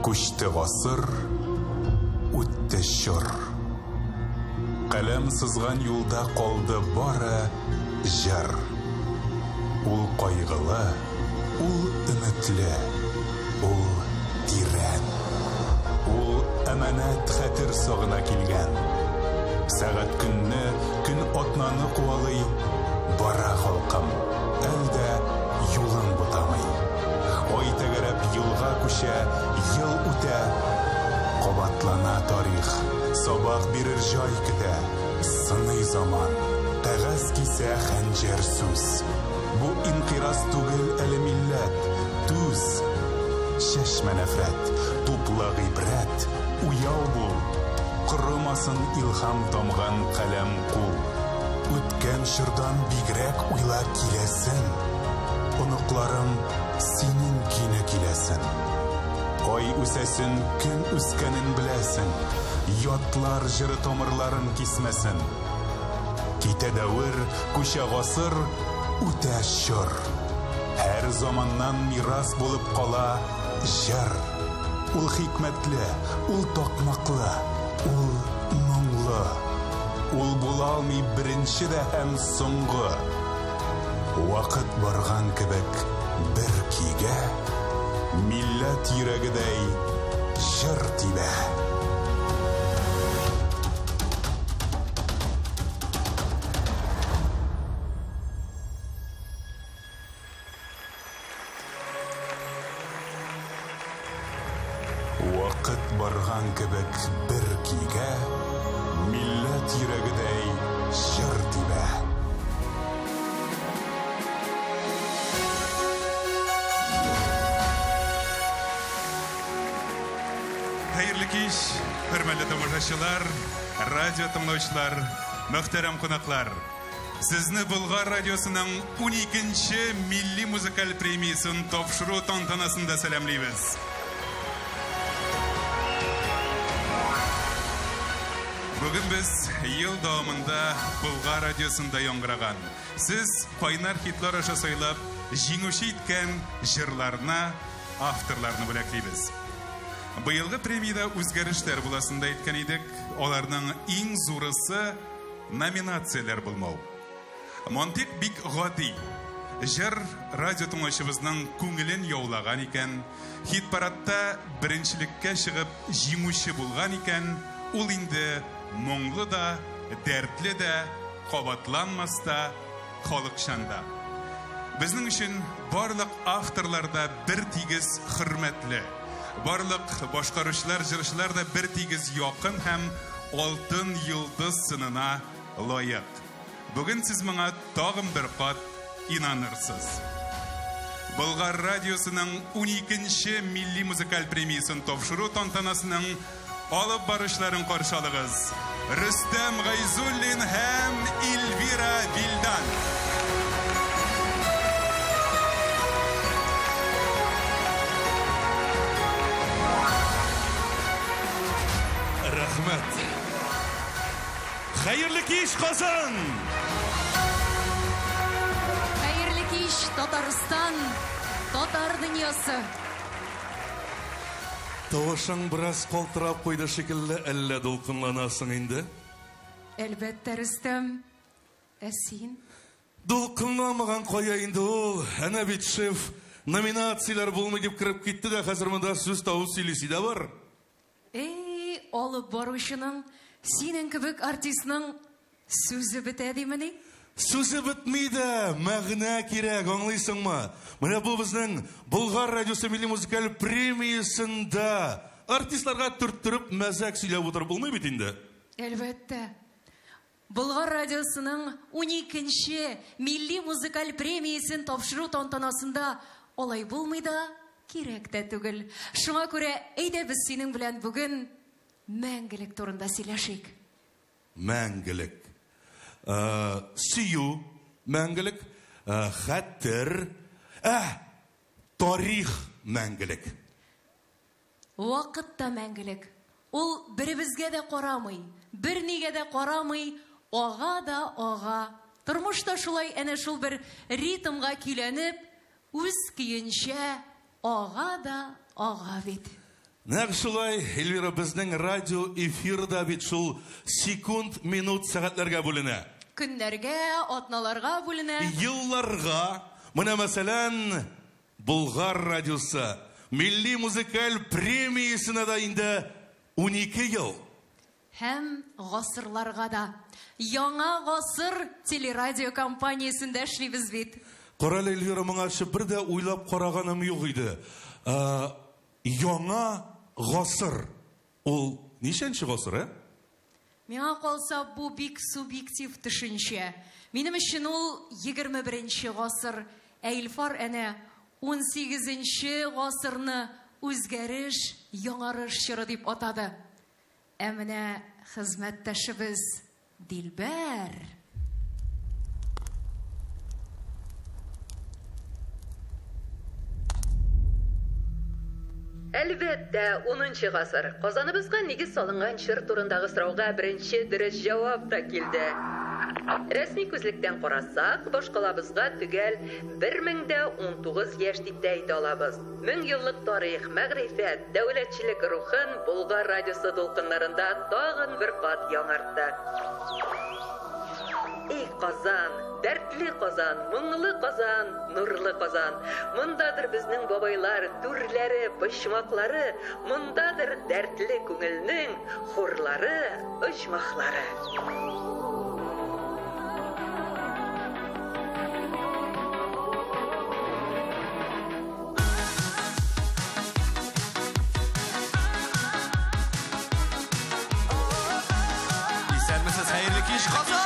Күчте гасыр, үтте чор. Каләм сызган юлда калды бары җыр. Ул кайгылы, ул өметле, ул тирән. Ул әманәт хәтер сагына килгән. Сәгать көнне, көн атнаны куалый. Бара халкым, әлдә юлын бутамый. Ай тәгәрәп елга күчә, ел үтә. Кабатлана тарих, сабак бирер җай көтә. Сыный заман, кәгазь кисә хәнҗәр сүз. Бу инкыйраз түгел әле милләт, түз. Чәчмә нәфрәт, туплы гыйбрәт, уяу бул. Корымасын илһам тамган каләм кул. Үткән чордан бигрәк уйла киләсен. Оныкларым синең кинә киләсен. Ай үсәсен, көн үскәнен беләсен. Ятлар җыры тамырларын кисмәсен. Китә дәвер, күчә гасыр, үтә чор. Һәр заманнан мирас булып кала җыр. Ул хикмәтле, ул такмаклы, ул моңлы. Ул була алмый беренче дә һәм соңгы. Вакыт барган кебек бер кигә, милләт йөрәгедәй җыр тибә. Вакыт барган кебек бер кигә, милләт йөрәгедәй җыр тибә. Хәерле кич, хөрмәтле тамашачылар, радио тыңлаучылар, мөхтәрәм кунаклар. Сезне Болгар радиосының 12-нче милли музыкаль премиясын тапшыру тантанасында сәламлыйбыз. Бүген без ел дәвамында Болгар радиосында яңгыраган, сез кайнар хитлар аша сайлап, җиңүче иткән җырларына авторларны бүләклибез. Быелгы премияда үзгәрешләр буласында әйткән идек, аларның иң зурысы номинацияләр булмау. Монтик бик гади. Җыр радио тыңлаучыбызның күңелен яулаган икән, хит-парадта беренчелеккә чыгып җиңүче булган икән, ул инде моңлы да, дәртле дә, кабатланмас та, халыкчанда. Безнең өчен барлык авторларда бер тигез хөрмәтле. Барлык башкаручылар, җырчылар да бер тигез якын һәм алтын йолдыз сынына лаек. Бүген сез моңа тагын бер кат инанырсыз. Болгар радиосының 12-нче милли музыкаль премиясын тапшыру тантанасының алып барышларын каршы алыгыз. Рөстәм Гайзуллин һәм Эльвира Вильдан. Рәхмәт. Хәерле кич, Казан! Хәерле кич, Татарстан, татар дөньясы. Тавышың бераз калтырап куйды шикелле, әллә дулкынланасың инде? Әлбәттә, Рөстәм. Ә син? Дулкынламаган кая инде ул? Әнә бит шеф номинацияләр булмый дип кирип китте дә, хәзер монда сүз тавы сөйлисе дә бар. Алып баручының, синең кебек артистның сүзе бетә димени? Сүзе бетми дә, мәгънә кирәк, аңлыйсыңмы? Менә бу безнең Болгар радиосы милли музыкаль премиясында артистларга төрттүреп мәзәк сөйләп утырып булмый бит инде. Әлбәттә. Болгар радиосының 12-нче милли музыкаль премиясын тапшыру тантанасында алай булмый да, кирәк тә түгел. Шуңа күрә әйдә без синең белән бүген мәңгелек турында сөйләшик. Мәңгелек. Сөю, мәңгелек, хәтер, тарих мәңгелек. Вакыт та мәңгелек. Ул беребезгә дә карамый, бернигә дә карамый, ага да ага. Тормышта шулай әнә шул бер ритмга көйләнеп, үз көенчә ага да ага бит. Нәқ шулай, Эльвира, безнең радио эфирда бит шул секунд, минут, сәгатьләргә бүленә. Көннәргә, атналарга бүленә. Елларга, менә мәсәлән, Болгар радиосы милли музыкаль премиясенә да инде 12 ел. Һәм гасырларга да. Яңа гасыр телерадио компаниясендә эшлибез бит. Карал Эльвира, моңа бер дә уйлап караганым юк иде. Яңа гасыр. Ул ничәнче гасыр, Миңа калса, бу бик субъектив төшенчә. Минем өчен ул 21-нче гасыр, ә Илфар әнә 18-нче гасырны үзгәреш, яңарыш чоры дип атады. Ә менә хезмәттәшебез Дилбәр. Әлбәттә, 10-нчы гасыр. Казаныбызга нигез салынган чыр турындагы сорауга беренче дөрес җавап та килде. Рәсми күзлектән карасак, башкалабызга төгәл 1019 яшь дип тә әйтә алабыз. 1000 еллык тарих, мәгърифәт, дәүләтчелек рухын Болгар радиосы дулкыннарында тагын бер кат яңартты. Эй Казан, дәртле Казан, моңлы Казан, нурлы Казан. Мондадыр безнең бабайлар, түрләре, почмаклары, мондадыр дәртле күңелнең хурлары, очмаклары. Исәнмесез, хәерле кич, Казан!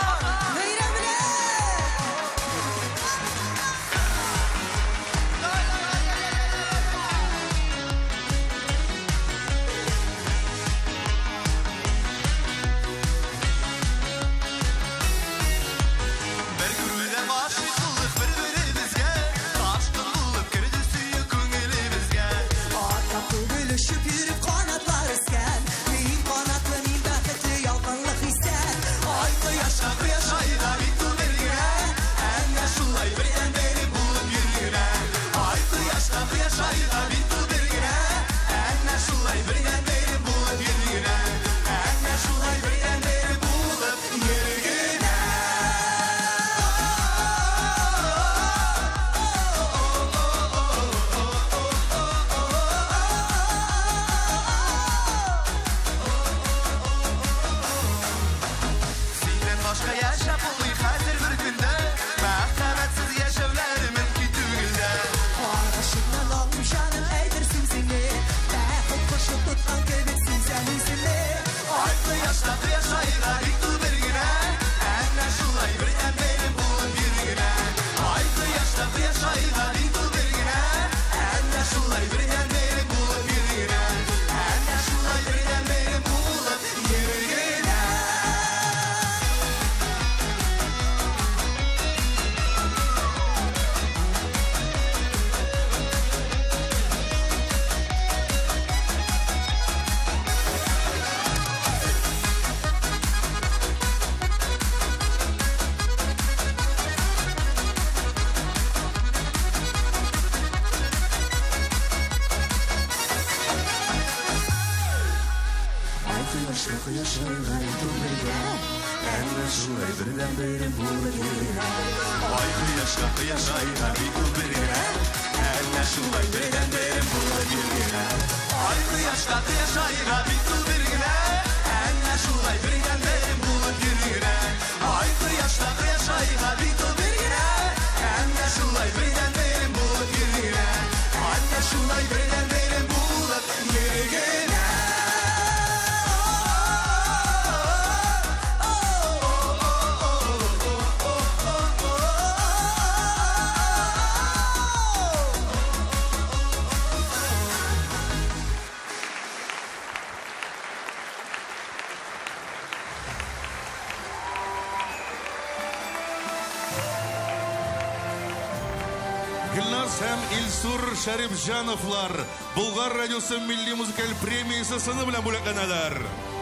Гүлназ һәм Илсур Шәрифҗановлар Болгар радиосы милли музыкаль премиясе сыны белән бүләкләнәләр.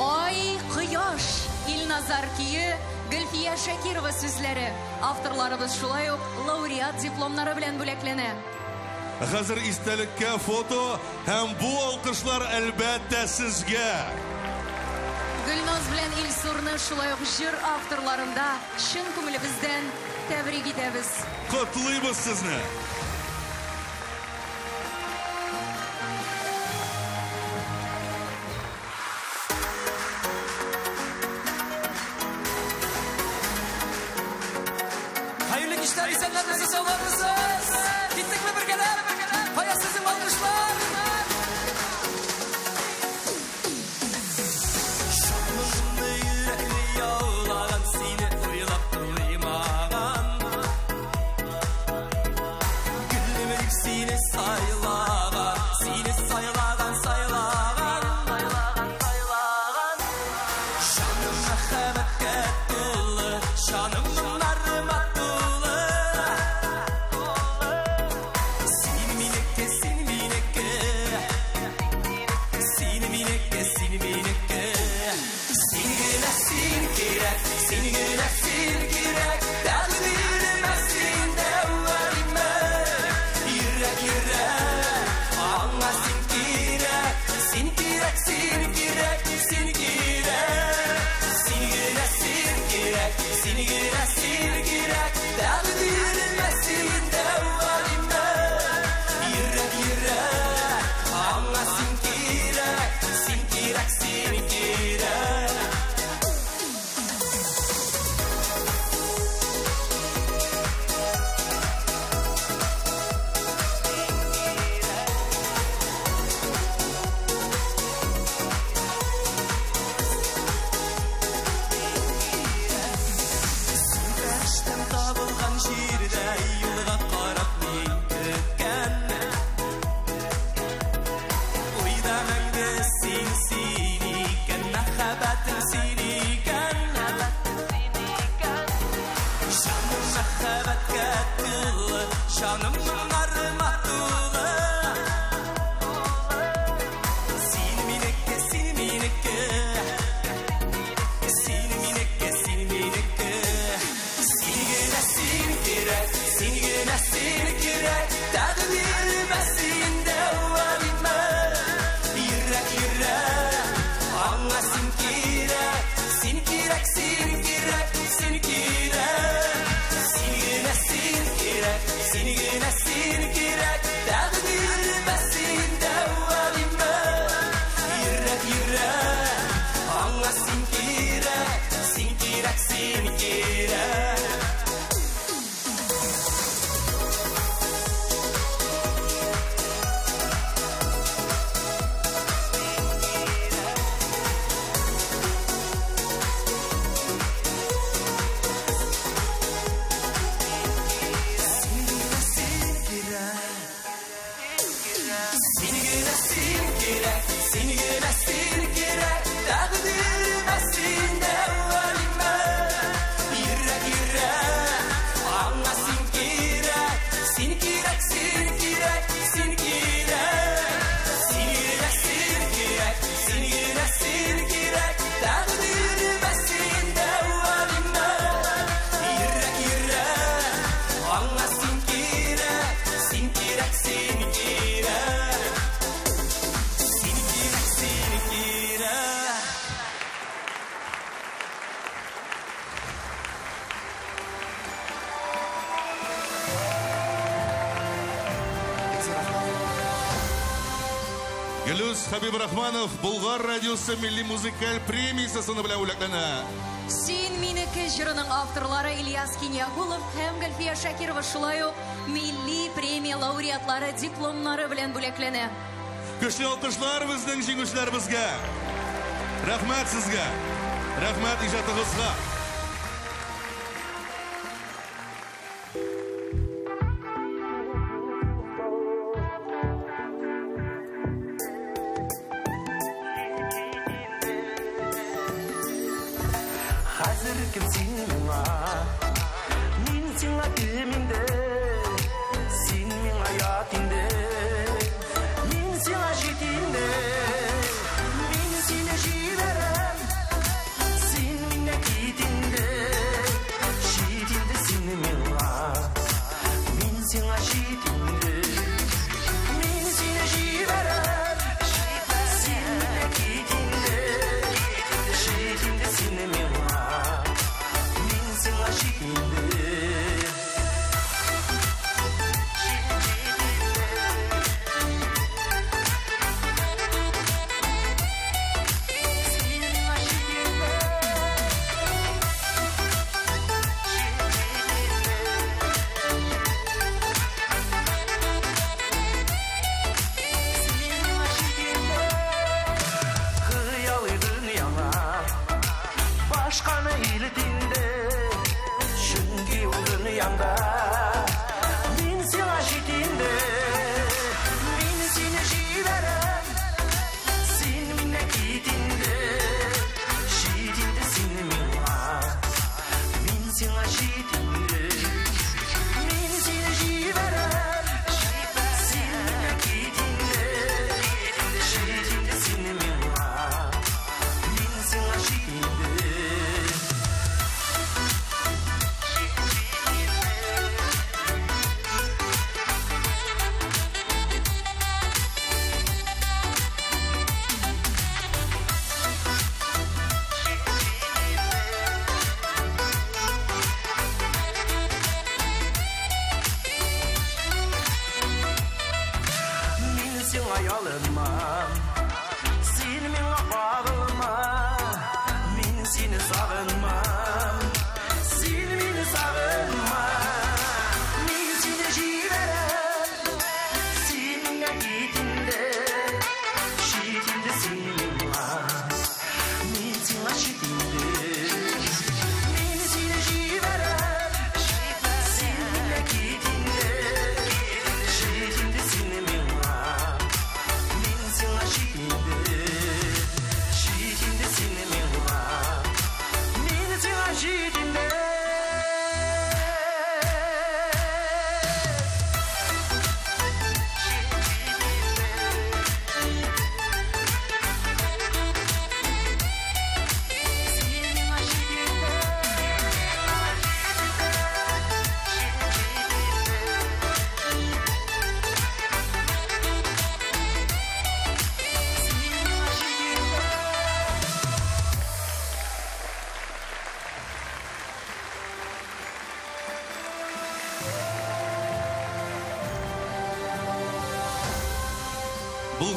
Ай, кояш, Илназар кие, Гөлфия Шакирова сүзләре. Авторларыбыз шулай ук лауреат дипломнары белән бүләкләнә. Хәзер истәлеккә фото һәм бу алкышлар әлбәттә сезгә. Гөлназ белән Илсурны шулай ук җыр авторларында чын күңелебездән тәбрик итәбез. Котлыйбыз сезне. Hayırlı işler izleyenlerinize sağlar mısınız? Gittik mi bir kere? Hayat sizin alkışlar. Şanımını yürekli yağlayan seni fırlap duymayan. Gülümü seni sayılagan, seni sayılagan, sayılagan. Şanım mehabetle dolu, şanım Хабиб Рахманов Болгар радиосы милли музыкаль премиясыны белән бүләкләнә. Син минеке җырының авторлары Ильяс Кинягулов һәм Гөлфия Шакирова шулай ук милли премия лауреатлары дипломнары белән бүләкләнә. Көчле алкышлар безнең җиңүчеләребезгә. Рәхмәт сезгә. Рәхмәт иҗатыгызга.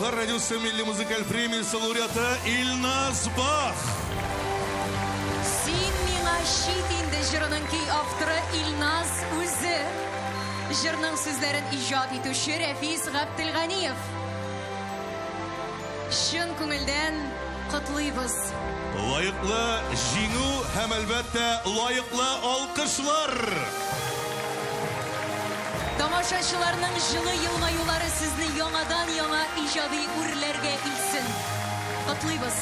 Болгар радиосы милли музыкаль премиясы лауреаты Илназ Бах. Син миңа шит инде жырының кей авторы Илназ үзе. Жырның сүзләрен иҗат итүче Рәфис Габделганиев. Шын күңелдән котлыйбыз. Лайыклы җиңү һәм әлбәттә лайыклы алкышлар. Тамашачыларның җылы елмаюлары сезне яңадан яңа иҗади үрләргә илсен. Котлыйбыз.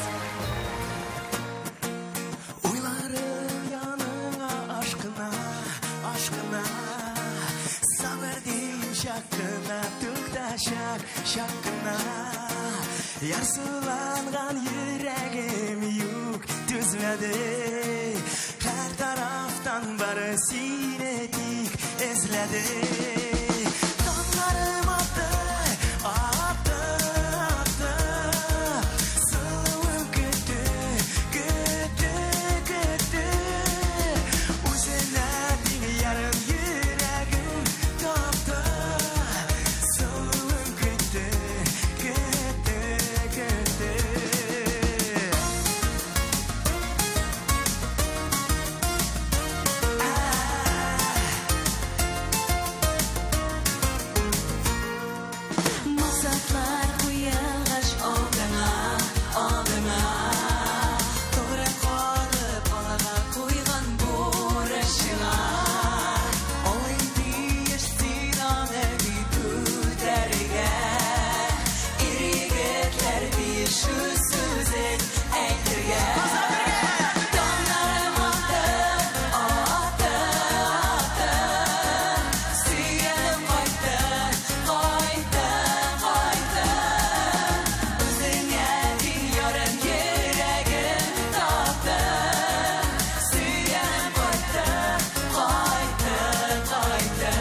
Уйларым яныңа ашкына, ашкына. Сабыр дим шакына, тукташак, шакына. Ярсыланган йөрәгем юк түзмәде. Һәр тарафтан бары сине тик эзләде. Таңнарым атты, атты, атты. Сылуым көтте, көтте, көтте. Үзенә тиң ярым йөрәгем тапты. Сылуым көтте, көтте, көтте. Масатлар куягаш алдыңа, алдыңа. Тоғры қалып алага куйган бурышыңа. Олай тиеш син аны бит үтәргә. Ир-егетләр биш сүзен әйтергә. Таңнарым атты, атты, атты. Сөйгәнем кайтты, кайтты, кайтты. Үзеңә тиң ярым йөрәгем тапты. Сөйгәнем кайтты, кайтты, кайтты.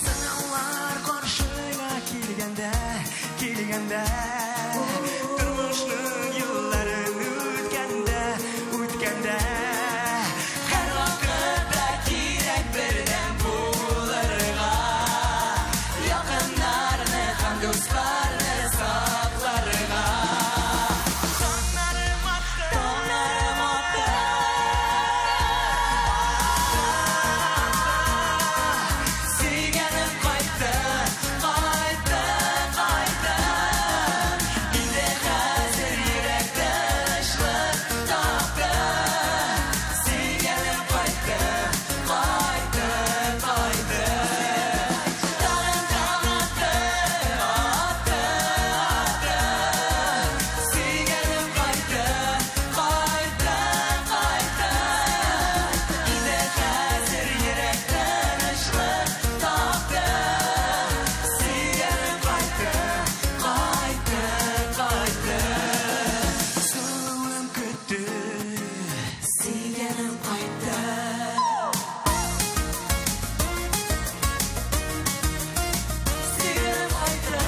Сынаулар каршыга килгәндә, килгәндә. Тормышның юлларын үткәндә, үткәндә. Һәр вакытта кирәк бердәм булырга. Якыннарны һәм дусларны сакларга. Таңнарым атты, таңнарым атты. Сөйгәнем кайтты, кайтты, кайтты. Инде хәзер йөрәктә тынычлык тапты. Сөйгәнем кайтты, кайтты, кайтты. Тагын таң атты, атты, атты. Сөйгәнем кайтты, кайтты, кайтты. Инде хәзер йөрәктә тынычлык тапты. Сөйгәнем кайтты, кайтты, кайтты. Сылуым көтте, сөйгәнем кайтты. Сөйгәнем кайтты.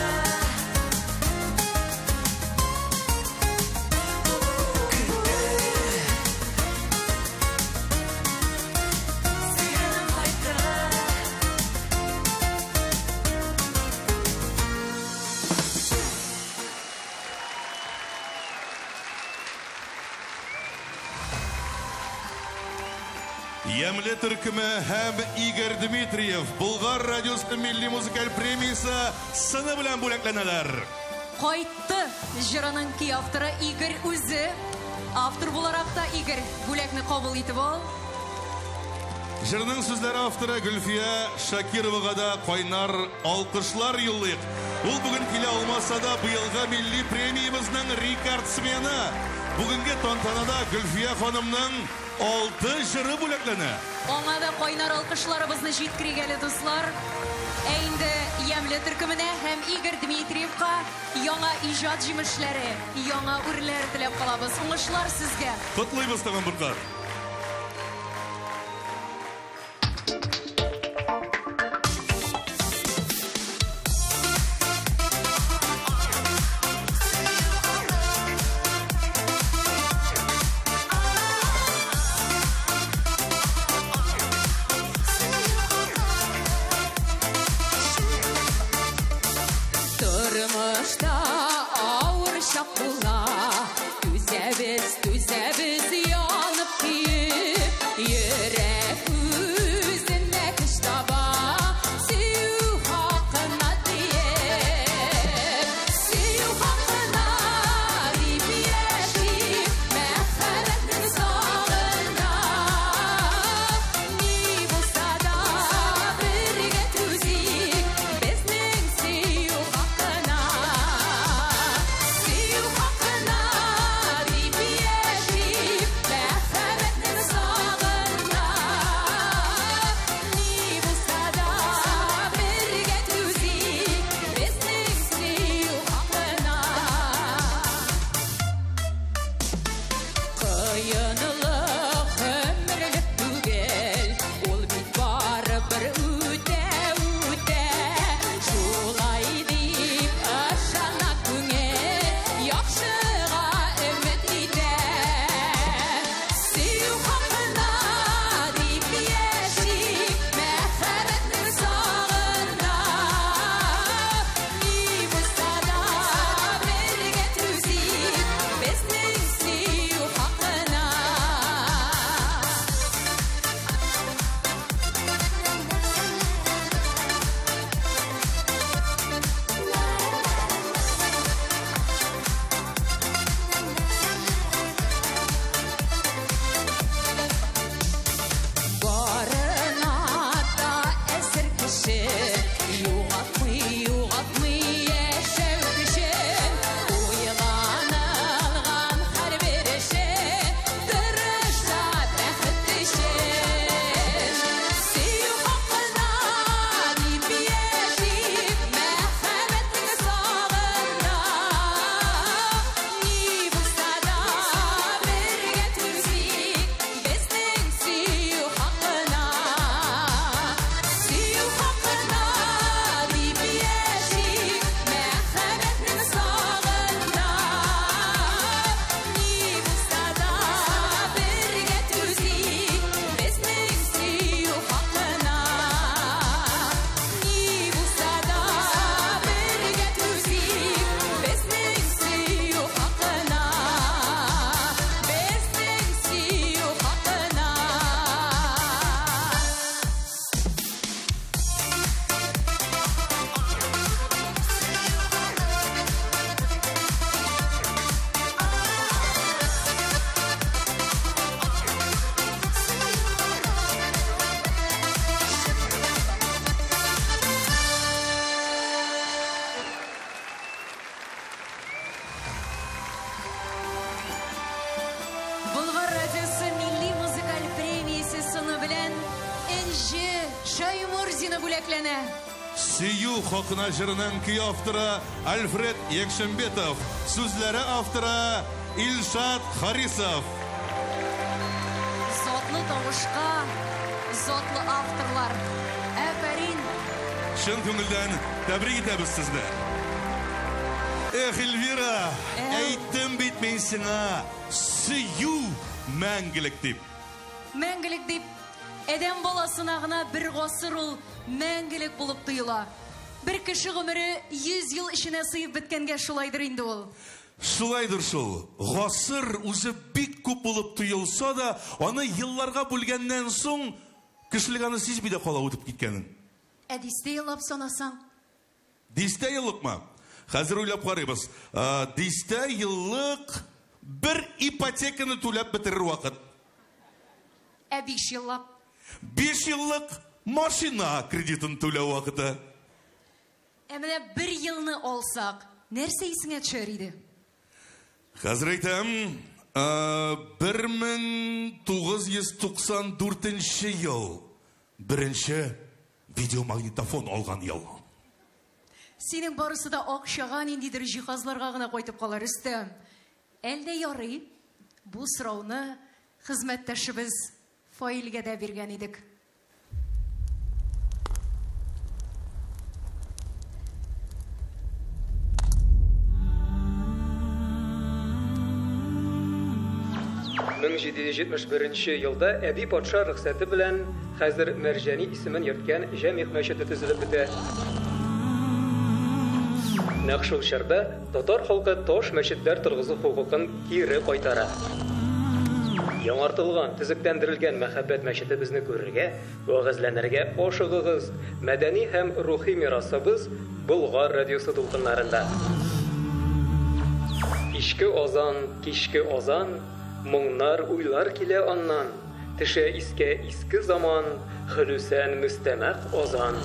Сөйгәнем кайтты. Ямле төркеме һәм Игорь Дмитриев Болгар радиосы милли музыкаль премиясы сыны белән бүләкләнәләр. Кайтты жырының кей авторы Игорь үзе. Автор буларак та Игорь бүләкне кабул итеп ал. Жырның сүзләре авторы Гөлфия Шакировага да кайнар алкышлар юллыйк. Ул бүген килә алмаса да быелгы милли премиябызның рекордсмены. Бүгенге тантанада Гөлфия ханымның 6 жыры бүләкләнә. Аңа да кайнар алкышларыбызны җиткергәле дуслар. Инде ямле төркеменә һәм Игорь Дмитриевка яңа иҗат җимешләре, яңа үрләр теләп калабыз. Уңышлар сезгә. Котлыйбыз тагын Болгар. ордены бүләкләнә. Сөю хакына жырының көй авторы Альфред Екшембетов, сүзләре авторы Илшат Харисов. Затлы тавышка, затлы авторлар. Әфәрин. Шын күңелдән тәбрик итәбез сезне. Эльвира, әйттем бит мен сиңа, сөю мәңгелек дип. Мәңгелек дип, әдәм баласына гына бер гасыр ул мәңгелек булып тоела. Бер кеше гомере 100 ел эченә сыйып беткәнгә шулайдыр инде ул. Шулайдыр шул. Гасыр үзе бик күп булып тоелса да, аны елларга бүлгәннән соң кешелек аны сизми дә кала үтеп киткәнен. Дистә еллап санасаң? Дистә еллыкмы? Хәзер уйлап карыйбыз. Дистә еллык бер ипотеканы түләп бетерер вакыт. 5 еллап? 5 еллык машина кредитын түләү вакыты. Менә 1 елны алсак, нәрсә исеңә төшәр иде? Хәзер әйтәм, 1994 ел. Беренче видеомагнитофон алган ел. Синең барысы да акчага ниндидер җиһазларга гына кайтып калар өстә. Әлдә ярый, бу сорауны хезмәттәшебез Фаилгә дә биргән идек. Мең 1771 елда Әби патша рөхсәте белән хәзер Мәрҗани исемен йөрткән Җәмигъ мәчете төзелеп бетә. Нәкъ шул чорда татар халкы таш мәчетләр торгызу хукукын кире кайтара. Яңартылган, төзекләндерелгән мәхәббәт мәчетебезне күрергә, вәгазьләнергә ашыгыгыз. Мәдәни һәм рухи мирасыбыз Болгар радиосы дулкыннарында. Ишке азан, кичке азан, моңнар уйлар килә аннан. Тишә искә иске заман, хөлүсән мөстәмәк азан.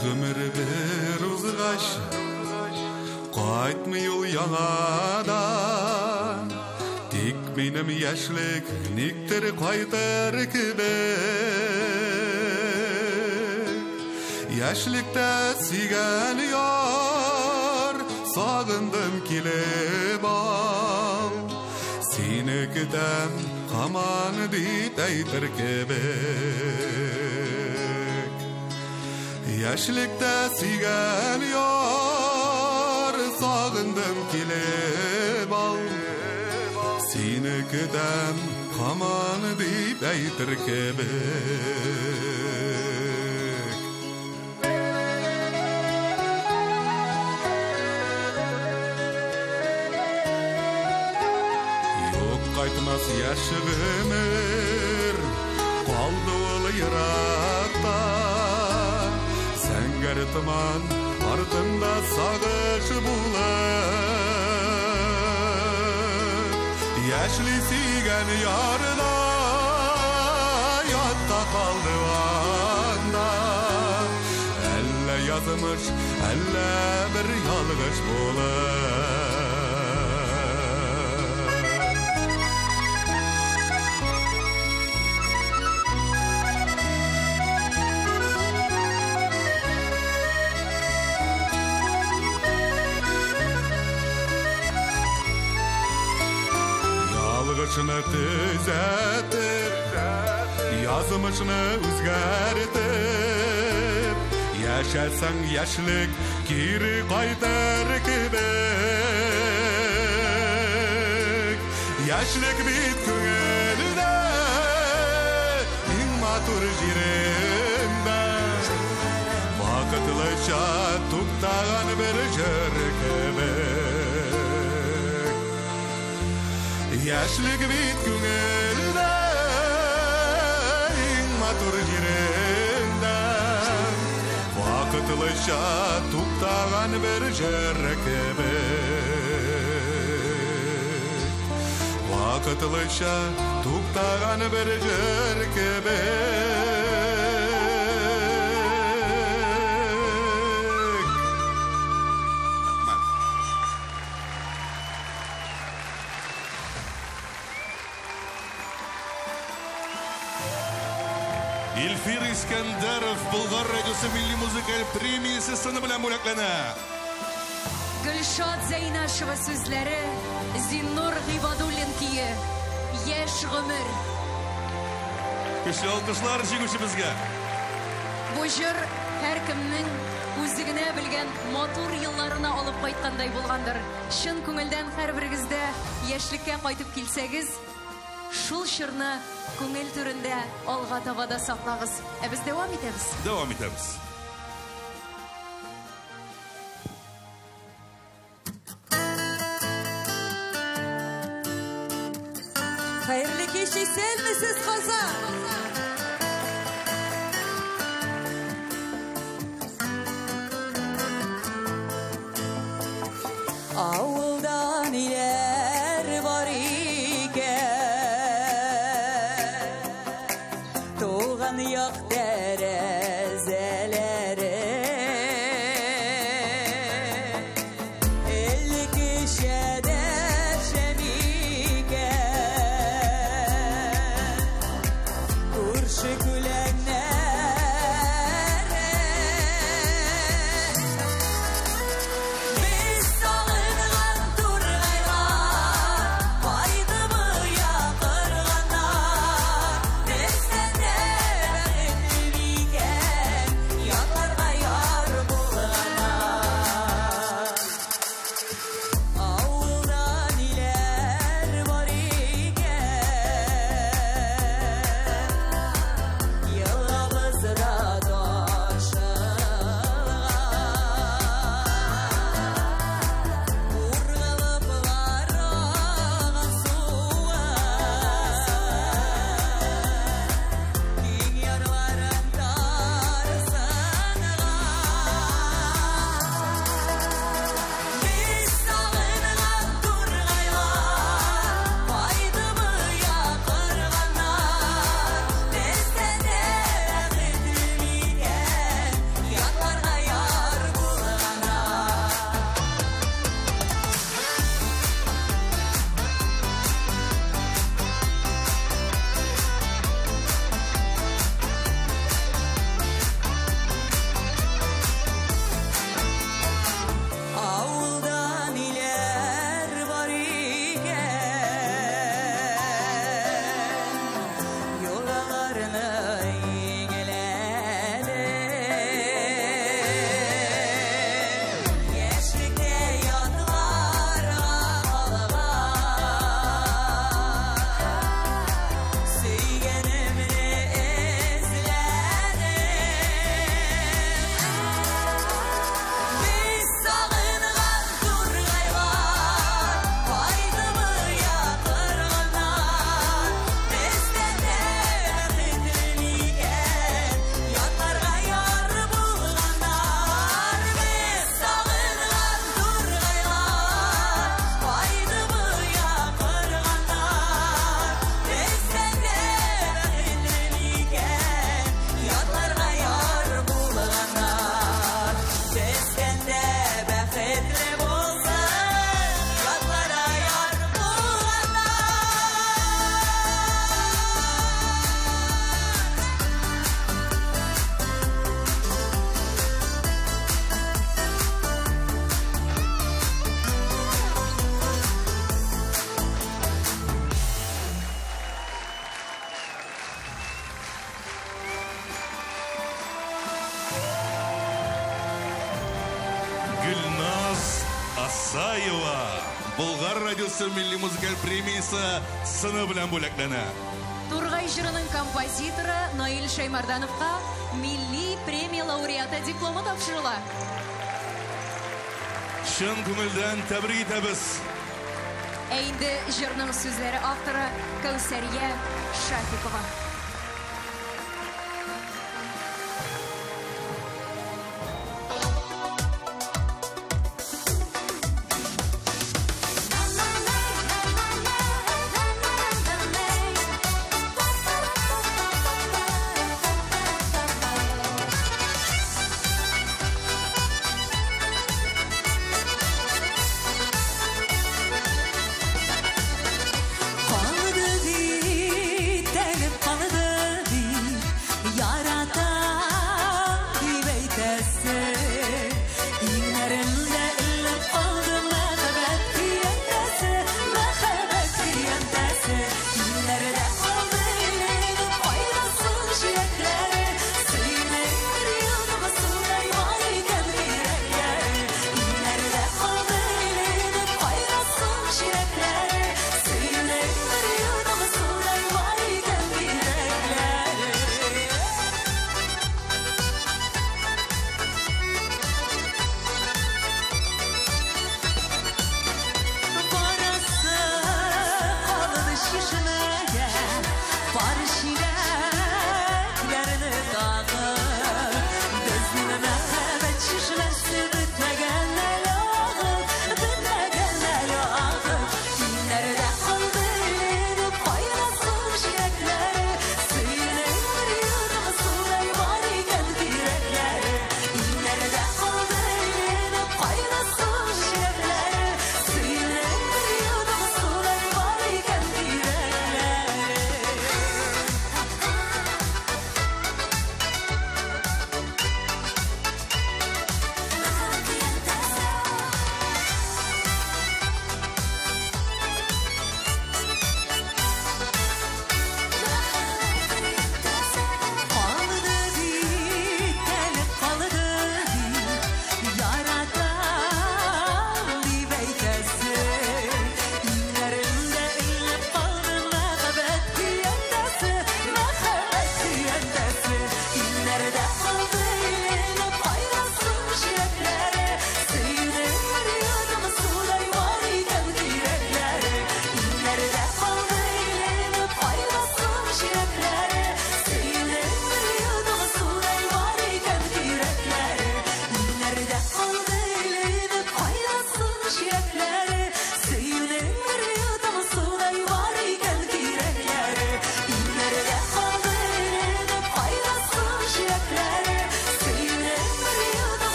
Гомер бер узгач, кайтмый ул яңадан. Тик минем яшьлек никтер кайтар кебек. Яшьлектә сөйгән яр, сагындым килеп ал. Сине көтәм һаман дип әйтер кебек. Яшьлектә сөйгән яр, сагындым килеп ал. Сине көтәм һаман дип әйтер кебек. Юк кайтмас яшь гомер, калды ул еракта. Сәңгәр томан артында сагыш булып, яшьли сөйгән ярда ятта калды анда. Әллә язмыш, әллә бер ялгыш булып. Ялгышны төзәтеп, язмышны үзгәртеп, яшәсәң яшьлек кире кайтар кебек. Яшьлек бит күңелдә, иң матур җирендә. Вакытлыча туктаган бер җыр кебек. Яшьлек бит күңелдә, иң матур җирендә. Вакытлыча туктаган бер жер кебек. Вакытлыча туктаган бер жер кебек. Илфир Искандаров Болгар радиосы милли музыкаль премиясы сыны белән бүләкләнә. Гөлшат Зәйнәшева сүзләре, Зиннур Гыйбадуллин кие, Яшь гомер. Көчле алкышлар җиңүчебезгә. Бу җыр һәркемнең үзегенә белгән матур елларына алып кайткандай булгандыр. Чын күңелдән һәрберегездә яшьлеккә кайтып килсәгез, шул чорны күңел түрендә алга таба да саклагыз. Ә без дәвам итәбез. Дәвам итәбез. Хәерле кич, исәнмесез, Казан? Авылдан иләр бар икән, туган як тәрәзәләре, эле кичәдә шәм икән, күрше күләннәре. Без сагынган тургайлар, кайтыбы якырганнар, бездән дә бәхетле микән, ятларга яр булганнар. Авылдан иләр бар икән, елгабызда ташылган, ургылып бараган суы, киң ярларын тарсынган. Без сагынган тургайлар, кайтыбы якырганнар, бездән дә бәхетле микән, ятларга яр булганнар. Авылдан иләр бар икән, юлларны иңләде, яшьлектә ятларга калган, сөйгәнемне эзләдем. Без сагынган тургайлар, кайтыбы якырганнар, бездән дә бәхетле микән, ятларга яр булганнар. Без сагынган тургайлар, кайтыбы якырганнар, бездән дә бәхетле микән, ятларга яр булганнар. Бездән дә бәхетле булсын, ятларга яр булганнар. Гүлназ Асаева Болгар радиосы милли музыкаль премиясы сыны белән бүләкләнә. Тургай җырының композиторы Наил Шаймардановка милли премия лауреаты дипломы тапшырыла. Чын күңелдән тәбрик итәбез. Ә инде җырның сүзләре авторы Кәүсәрия Шафикова.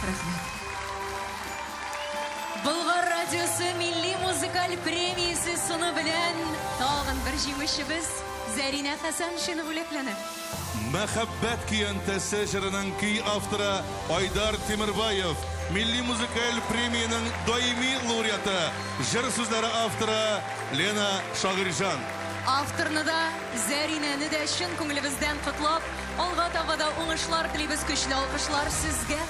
Рәхмәт. Болгар радиосы милли музыкаль премиясе суны белән тагын бер җиңүчебез Зәринә Хәсәншина бүләкләнә. Мәхәббәт көянтәсе җырының көй авторы Айдар Тимербаев, милли музыкаль премияның даими лауреаты, җыр сүзләре авторы Лена Шагырҗан. Авторны да, Зәринәне дә чын күңелебездән котлап, алга таба да уңышлар телибез, көчле алкышлар сезгә.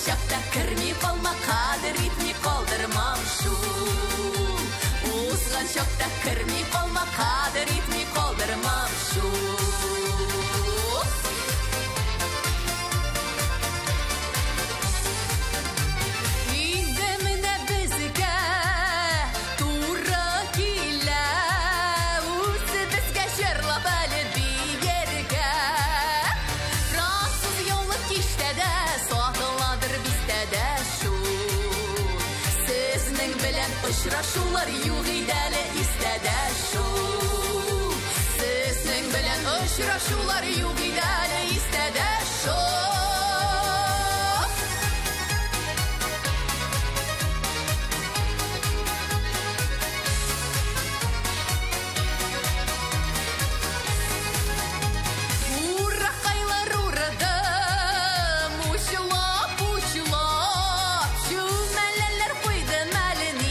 Şapta kırmi kalma kader itmi kaldırmam şu. Uzgan şapta kırmi kalma kader itmi kaldırmam şu. İndemine bizge tura kile. Uzi bizge şırla beledi yerge. Fransız yolu kişte de Uçraşular yuğ idəli istədə şu. Sizin bilən uçraşular yuğ idəli istədə şu. Urakaylar uradım, uçulap uçulap, şu məllələr qoydu məlini.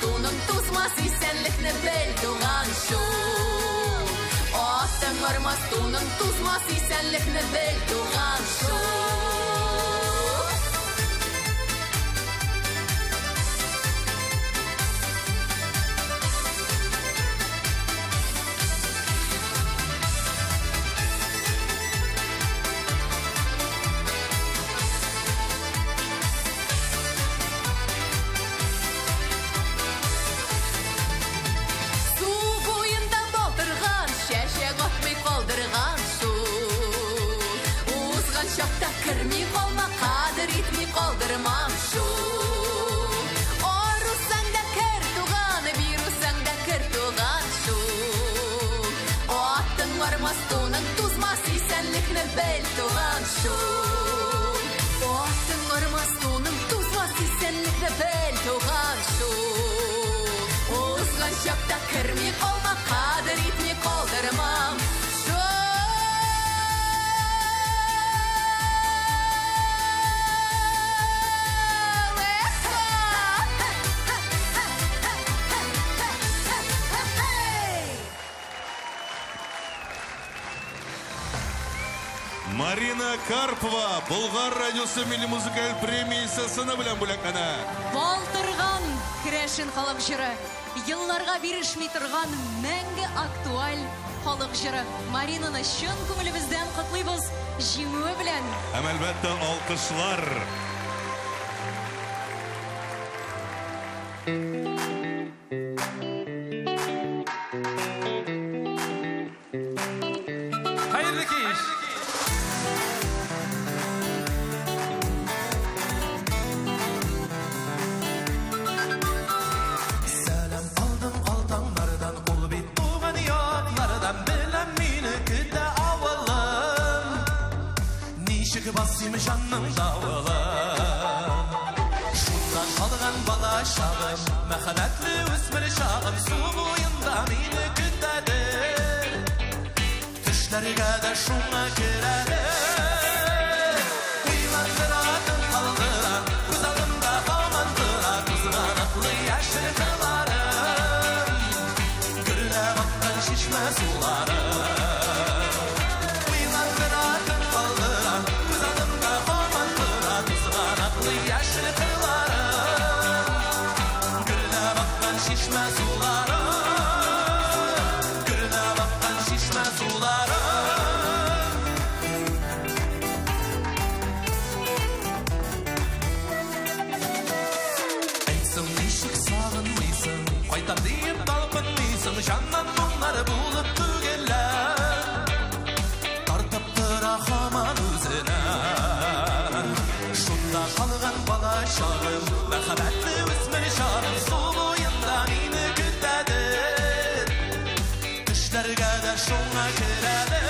Tuğun tuzmaz isenlikni bel tuğan şu. Atın varmaz tuğun tuzmaz isenlikni bel tuğan şu. Şapta kırmi kalma kader itmi kaldırmam şu. Orusan da kır tuğan, birusan da kır tuğan şu. O attın varmaz tuğunun tuzmaz isenlikni bel tuğan şu. O attın varmaz tuğunun tuzmaz isenlikni bel tuğan şu. Uzgan şapta kırmi kalma kader itmi kaldırmam şu. Марина Карпова, Болгар радиосы милли музыкаль премиясы сыны белән бүләкләнә. Балтырган керәшен халык җыры, елларга бирешми торган мәңге актуаль халык җыры. Маринаны чын күңелебездән котлыйбыз җиңүе белән. Һәм әлбәттә алкышлар. Hayırlı kez. Basayım canım davılı. Şundan kalgan bala şağım, məxəbətli üsmür şağım, su boyunda meni kütədi. Düşlərə də şuna girədi. Uylandıratın qaldıran, uzağında qamandıran, uzmanıqlı yaşlı kılarım. Gürlə qatdan şişmə sularım. Yaşlı kırlarım шишмә сулары күренеп аккан шишмә сулары әйтсең ничек сагынмыйсың кайтам дип талпынмыйсың жаннан моңнар булып түгелләр тартып тора һаман үзенә шунда калган бала чагым мәхәббәтле үсмер чагым сул уенда мине көтәде төшләргә дә шуңа керәде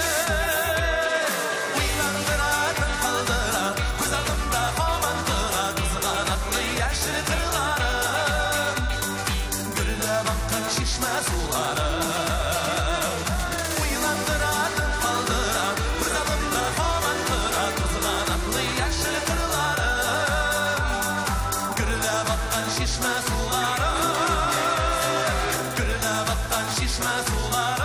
уйландыратын калдыра күз алдымда һаман тора кызганаклы яшел кырлары гөрләп аккан шишмә сулары уйландыратын калдыра күз алдымда һаман тора кызганаклы яшел кырлары гөрләп аккан шишмә сулары гөрләп аккан шишмә сулары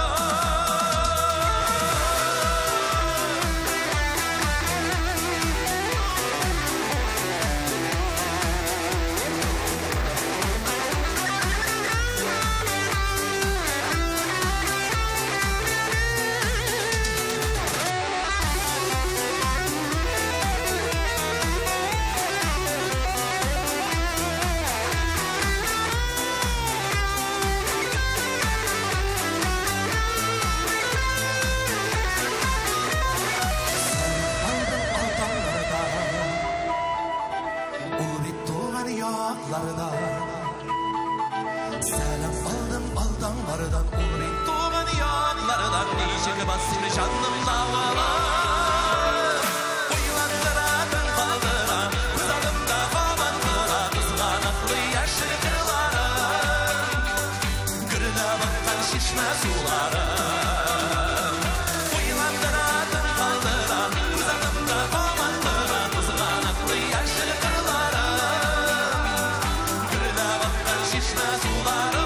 Ул бит туган якларда Сәлам алдым алдаңлардан Ул бит туган яклардан Ничек басыр жаным лавала Уйландыратын калдыра Күз алдымда һаман тора кызганаклы яшел кырлары Гөрләп аккан шишмә сулары Уйландыратын калдыра Күз алдымда һаман тора кызганаклы яшел кырлары Гөрләп аккан шишмә сулары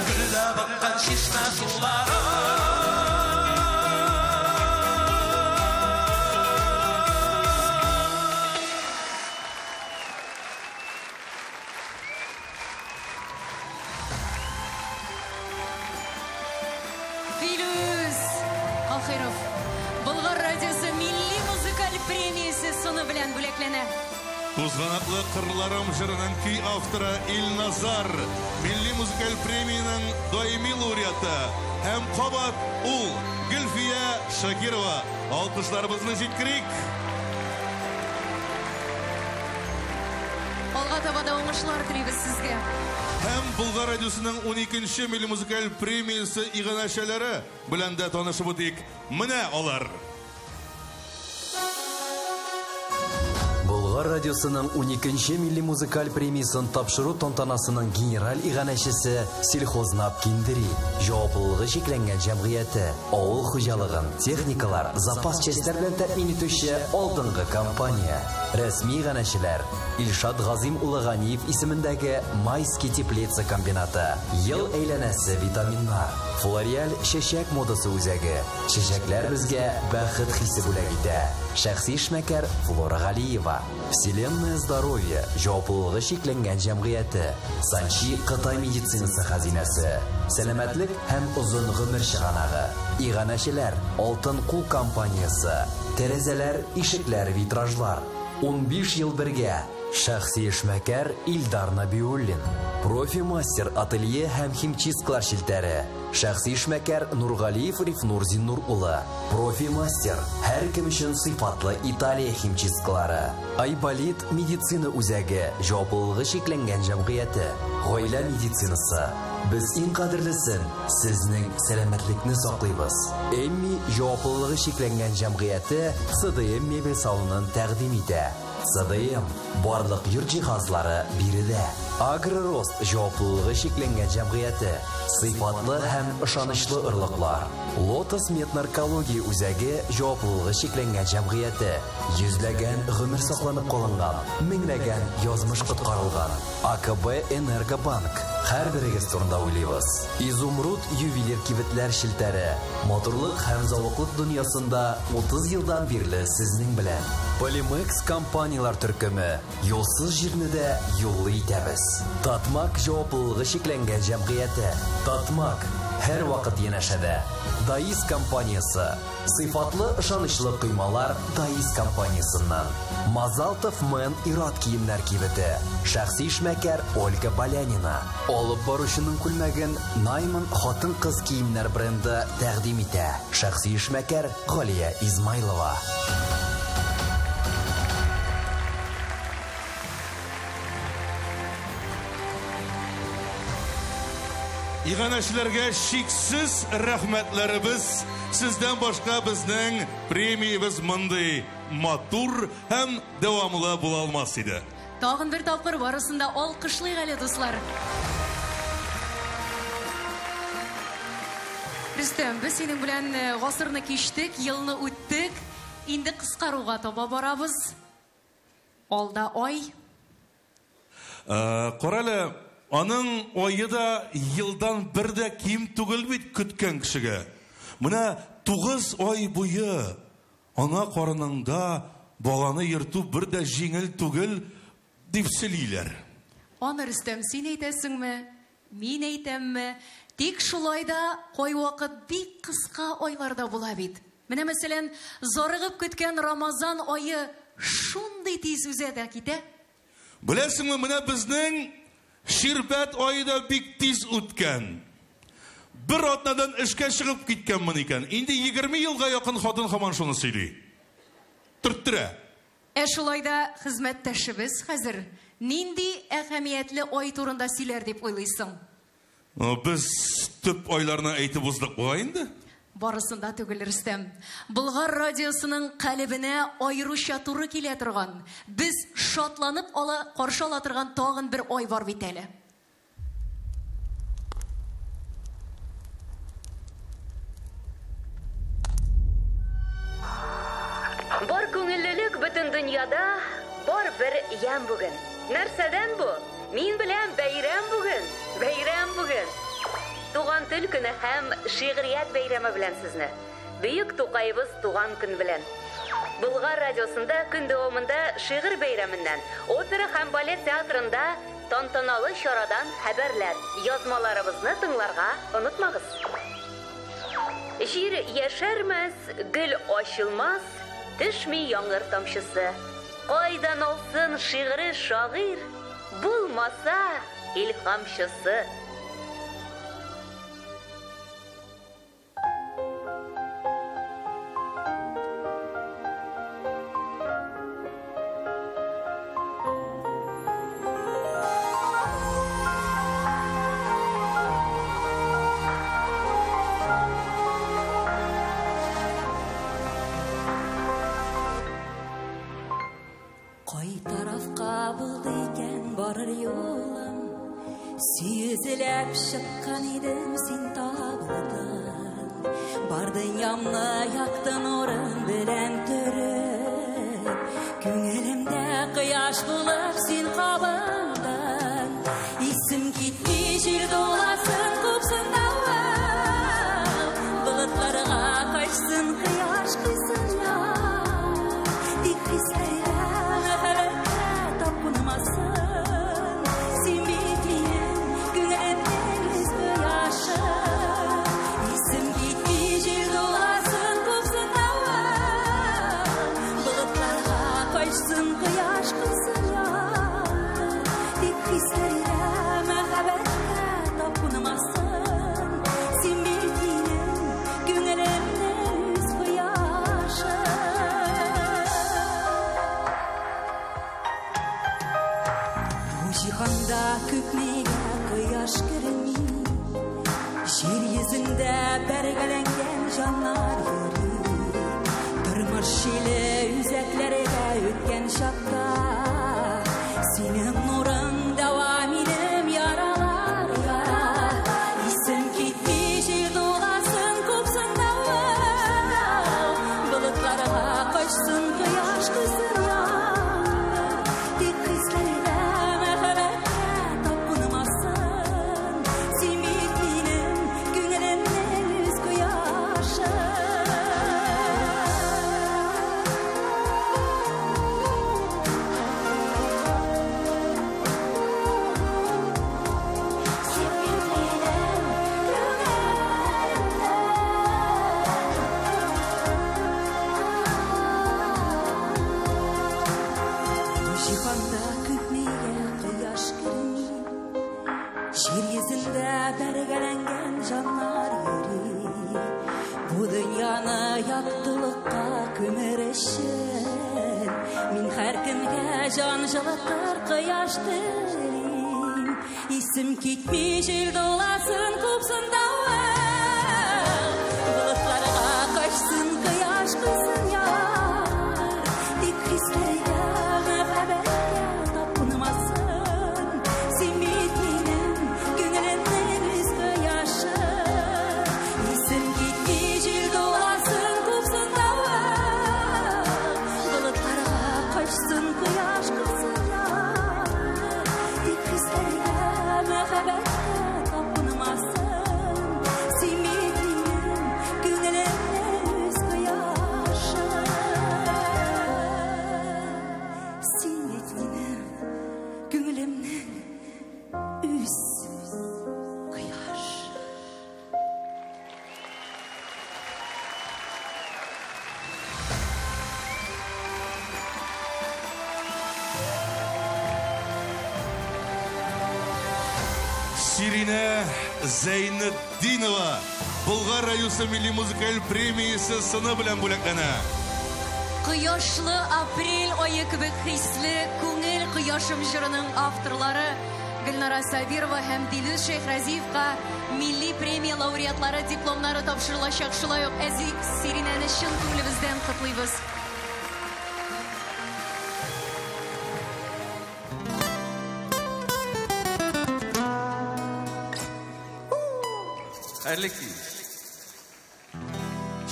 Гөрләп аккан шишмә сулары Филюс Алхиров Болгар радиосы милли музыкаль премиясе сыны белән бүләкләнә. Кузганаклы кырларым жырының көй авторы Илназар, милли музыкаль премияның даими лауреаты һәм кабат ул Гөлфия Шакирова. Алкышларыбызны җиткерик. Алга таба да уңышлар телибез сезгә. Һәм Болгар радиосының 12-нче милли музыкаль премиясе иганәчәләре белән дә танышып үтик. Менә алар. Болгар радиосының 12-нче милли музыкаль премиясын тапшыру тантанасының генераль иганәчесе Сельхознап Киндери, җаваплылыгы шикләнгән җәмгыяте, авыл хуҗалыгын, техникалар, запас частьләр белән тәэмин итүче алдынгы компания. Рәсми иганәчеләр Илшат Газим улы Ганиев исемендәге Майский теплица комбинаты, ел әйләнәсе витаминнар, Флориаль чәчәк модасы үзәге, чәчәкләр безгә бәхет хисе бүләк итә. Шәхси эшмәкәр Флора Галиева, Вселенное здоровье, җаваплылыгы шикләнгән җәмгыяте, Санчи Кытай медицинасы хәзинәсе, сәламәтлек һәм озын гомер чыганагы, иганәчеләр Алтын кул компаниясе, тәрәзәләр, ишекләр, витражлар. 15 ел бергә. Шәхси эшмәкәр Илдар Набиуллин, профи-мастер ателье һәм химчисткалар шелтәре. Шәхси эшмәкәр Нургалиев Рифнур Зиннур улы, профи-мастер, һәр кем өчен сыйфатлы Италия химчисткалары. Айболит медицина үзәге, җаваплылыгы шикләнгән җәмгыяте, гаилә медицинасы. Без иң кадерлесен, сезнең сәламәтлекне саклыйбыз. Эмми җаваплылыгы шикләнгән җәмгыяте СДМ мебель салонын тәкъдим итә. СДМ барлык йорт җиһазлары биредә. Агророст җаваплылыгы шикләнгән җәмгыяте, сыйфатлы һәм ышанычлы ырлыклар. Лотос меднаркология үзәге җаваплылыгы шикләнгән җәмгыяте, йөзләгән гомер сакланып калынган, меңләгән язмыш коткарылган. АКБ Энергобанк. Һәрберегез турында уйлыйбыз. Изумруд ювелир кибетләр шелтәре. Моторлык һәм заводлык дөньясында 30 елдан бирле сезнең белән. Полимекс компания компаниялар төркеме. Юлсыз җирне дә юллы итәбез. Татмак җаваплылыгы шикләнгән җәмгыяте. Татмак һәр вакыт янәшәдә. Даис компаниясе. Сыйфатлы, ышанычлы кыймалар Даис компаниясыннан. Мазалтов Мен ират киемнәр кибете. Шәхси эшмәкәр Ольга Балянина. Алып баручының күлмәген Найман хатын-кыз киемнәр бренды тәкъдим итә. Шәхси эшмәкәр Галия Измайлова. Иганәчеләргә шиксез рәхмәтләребез. Сездән башка безнең премиябыз мондый матур һәм дәвамлы була алмас иде. Тагын бер тапкыр барысында алкышлыйк әле, дуслар. Рөстәм, без синең белән гасырны кичтек, елны үттек. Инде кыскаруга таба барабыз. Алда ай. Карале, аның айы да елдан бер дә ким түгел бит көткән кешегә. Менә 9 ай буе ана карынында баланы йөртү бер дә җиңел түгел дип сөйлиләр. Аны Рөстәм, син әйтәсеңме? Мин әйтәмме? Тик шулай да кай вакыт бик кыска айларда була бит. Менә мәсәлән, зарыгып көткән Рамазан айы шундый тиз үзе дә китә. Беләсеңме, менә безнең Ширбәт айы да бик тиз үткән. Бер атнадан эшкә чыгып киткәнмен икән. Инде 20 елга якын хатын һаман шуны сөйли. Төрттүрә. Шулай да хезмәттәшебез хәзер нинди әһәмиятле ай турында сөйләр дип уйлыйсың? Без төп айларны әйтеп уздык бугай инде. Барысында түгел, Рөстәм. Болгар радиосының калебенә айруча туры килә торган, без шатланып каршы ала торган тагын бер ай бар бит әле. Бар күңеллелек бөтен дөньяда, бар бер ям бүген. Нәрсәдән бу? Мин белән бәйрәм бүген. Бәйрәм бүген. Туган тел көне һәм шигърият бәйрәме белән сезне. Бөек Тукайыбыз туган көн белән. Болгар радиосында көн дәвамында шигырь бәйрәменнән, опера һәм балет театрында тантаналы чарадан хәбәрләр, язмаларыбызны тыңларга онытмагыз. Җир яшәрмәс, гөл ачылмас, төшми яңгыр тамчысы. Кайдан алсын шигъри шагыйрь, булмаса илһамчысы. Сөзіліп шыққан едім сен табылдан, бардың ямны яқтын орын білән түріп, көңілімді қияш болып сен қабылдан, исім кетпей жер доласын көпсін дауа, бұлытларға қайшсын қияш қисын я, тек қисайран әпәлікті тапқынымасын. Көпмеге қияш кірмей, жер езіңді бәргәләнген жанар ери, тұрмыш шилі үзәкләргә өткен шақта, сенің нұрың дәвам илем яраларға, исім кетпей жер доласын көпсін дауа, бұлытларға қашсын қияш қысын я, тек қисайда Жер yüzünde belgelengen canlar yeri Bu dünyаны яктылыкка көмөрөшөн Мин һәр кемгә жан жылытыр кояш телим Исем китмей жел доласын купсында Bulutlarga kaçsın kıyaş kızın yar Dik hislerine muhabbete tapınmasın Simmitliğinin gönülünden üzgü yaşı İsim gitmey jel dolasın kupsın dava Bulutlarga kaçsın kıyaş kızın yar Dik hislerine muhabbete tapınmasın Simmitliğinin gönülünden üzgü yaşı Simmitliğinin gönülümden üzgü yaşı Сирина Зайнетдинова Болгар радиосы милли музыкаль премиясы сыны белән бүләкләнә. Кояшлы апрель айы кебек хисле күңел кояшым җырының авторлары Гөлнара Сабирова һәм Дилүз Шәйхразиевка милли премия лауреатлары дипломнары тапшырылачак. Шулай ук Әзиз Сиринәне чын күңелебездән котлыйбыз. Erlikli.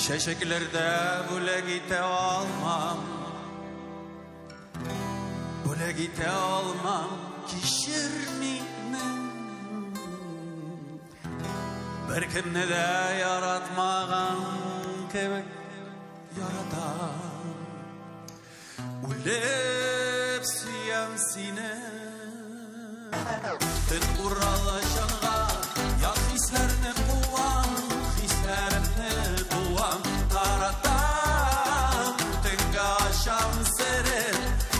Şeşeklerde bulegite olmam. Bulegite olmam. Kişirmiyim. Bir kimne de yaratmağın kebek yaratan. Ulep süyen sine. Tın kuralacağına yak hislerini kuvan. Hislerini kuvan. Taratan tenge aşam serin.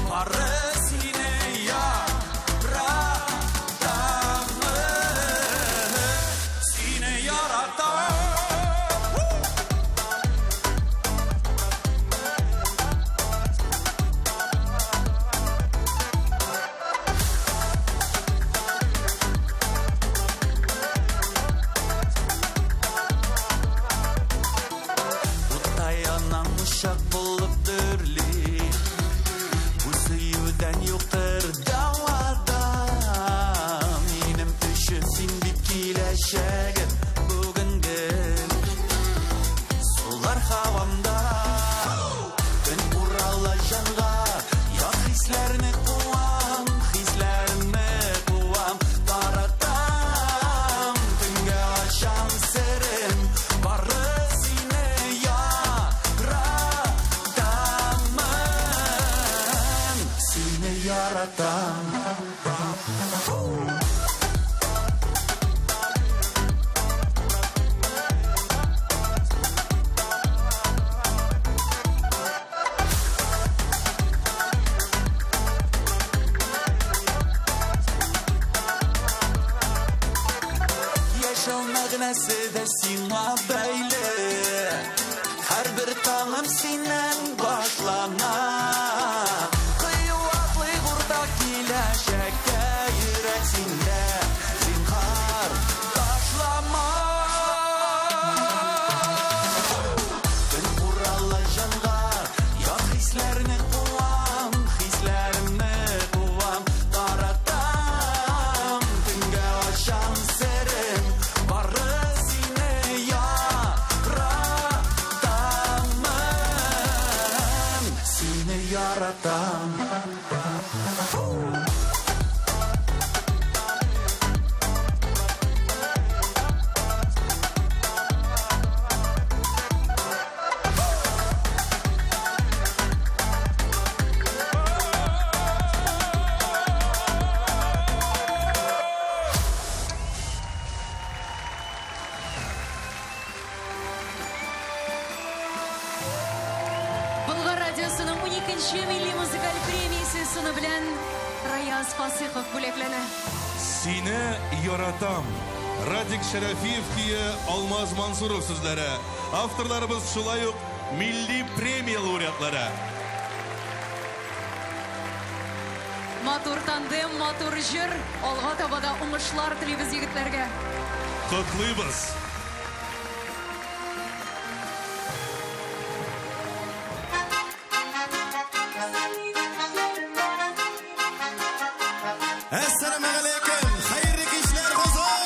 Parasine yaratan. Sine yaratan. Uşak bulup dürli Bu suyudan yoktur davada Benim üçün sin bitkileşegin Bugünkü Sular havamda Ben uralacağına Ya hislerini kuvam Hislerini kuvam Taratam Tünge aşam serin Barısine ya yaratan Yaşalmak nesi de sina böyle Her bir tağım sinen başlanar Şekke yüreksinde zinhar taşlama Ben uralacağına ya hislerini kuvam Hislerini kuvam Taratam tünge aşam serin Barısine yaratamın Sine yaratam Болгар радиосының 12-ші милли музыкаль премиясы сыны белән Раяз Фасихов бүләкләнә. Сине яратам. Радик Шарафиев кие Алмаз Мансуров сүзләре. Авторларыбыз шулай ук милли премия лауреатлары. Матур тандем, матур җыр, алга табада уңышлар телибез егетләргә. Котлыйбыз. Assalamu alaykum. Xayrli kishlar qozon.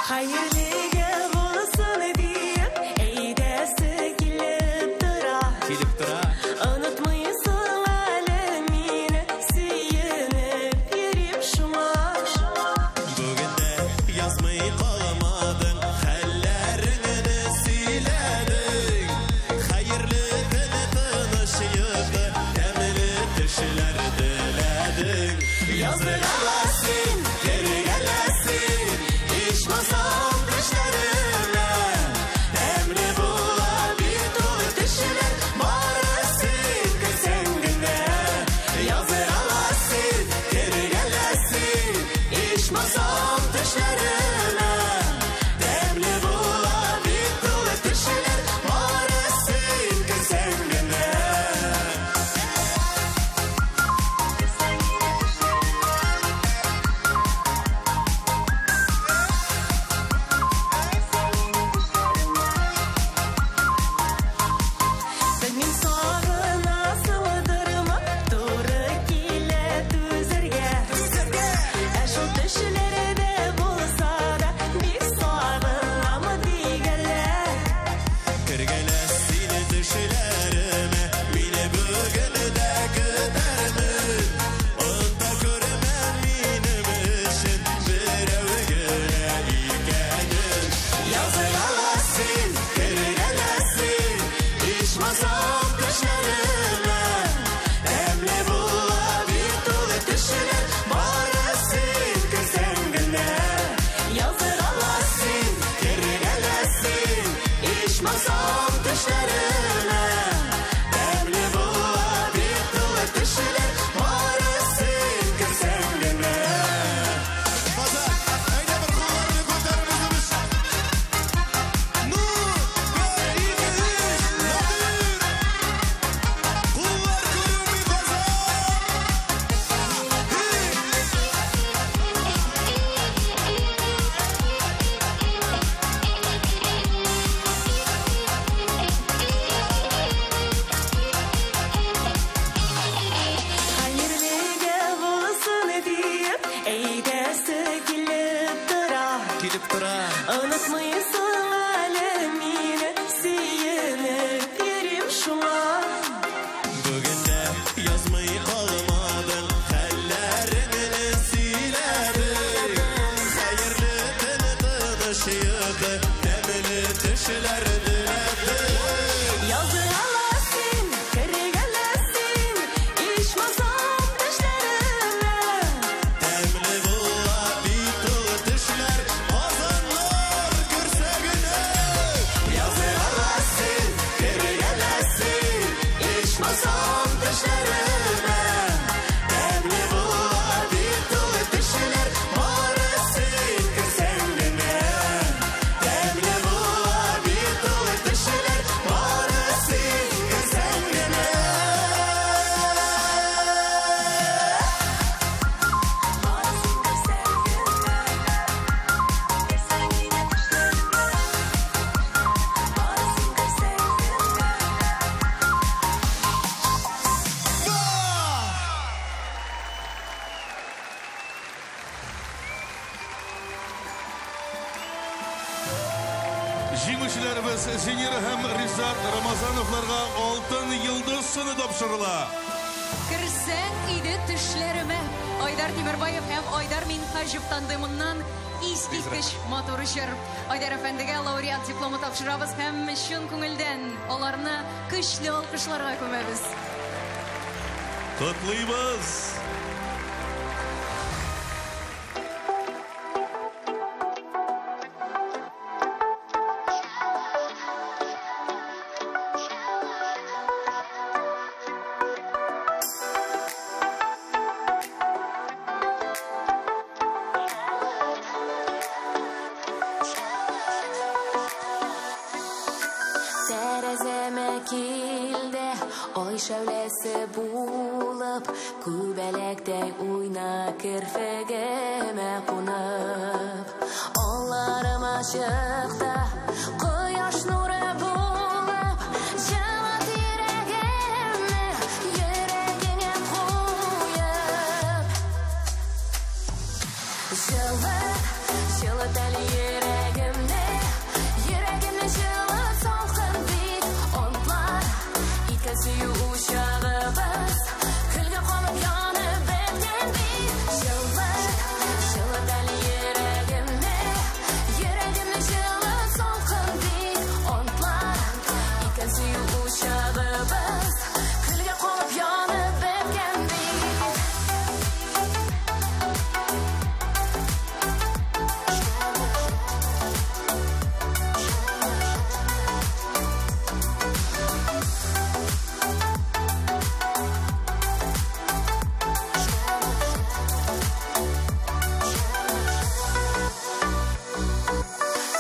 Xayrliga bo'lsin deb aydasi kelib tura. Unutmaysan hali meni suyunib yurib shuma. Bugunda yozmay qolmading, hallaringni siylading. Xayrli kun tanishib, tamli tishlar dilading. Yozdilasin, tergalasin, ishmasam tishlarimla. Tamli bo'lib bitul tishlar, borasin ko'zingga. Yozdilasin, tergalasin, ishmasam tishlarimla. Tamli bo'lib bitul tishlar, borasin ko'zingga. Сәнен сағына сылдырма, туры келеді үзерге. Әшіл түшілерді болса да, бек сағынамы дегелі. Кіргелесін тішілеріме, мені бүгін де күтермін. Онда көрмен менім үшін біреу гүлі екенін. Yazılalasın, kırgalasin, içmasam düşlerime. Emli buğa bir dolu düşler, barasın kızengine. Yazılalasın, kırgalasin, içmasam düşlerime. Emli buğa bir dolu düşler, barasın kızengine. Baza, ayda bir kullarını kurtarırız. Nur, görünüz, nadir. Kullar kurumi baza. Xayrliga bo'lsin deb aydasi kelib tura. Kelib tura. Unutmaysan hali meni suyunib yurib shuma. Bugünde yazmay qolmading, hallaringni siylading. Xayrli kun tanishib, tamli tishlar dilading. Yazılalasın, kırgalasin, içmasam dişlerime. Tamli buğa bitul tishlar, qozonlar ko'rsagina. Yazılalasın, kırgalasin, içmasam tishlarime. Tamli buğa bitul tishlar, barasın ko'rsagina. Tamli buğa bitul tishlar, barasın ko'rsagina. Җиңүчеләребез Зинер һәм Ризат Рамазановларга алтын йолдыз сыны тапшырыла. Кірсәң иде төшләремә. Айдар Тимербаев һәм Айдар Минхаҗев тандемыннан искиткеч матур җыр. Айдар әфәндегә лауреат дипломы тапшырабыз һәм чын күңелдән аларны көчле алкышларга күмәбез. Котлыйбыз. шәүләсе булып, күбәләктәй уйна керфегемә кунып. Алларыма чыкта, кояш нуры булып, җылыт йөрәгемне, йөрәгеңә куеп. Җылыт әле йөрәгемне, йөрәгемне җылыт салкын бит, онтлар иткән сөю учагыбыз, көлгә калып янып беткән бит. Җылыт әле йөрәгемне, йөрәгемне җылыт салкын бит, онтлар иткән сөю учагыбыз, көлгә калып янып беткән бит.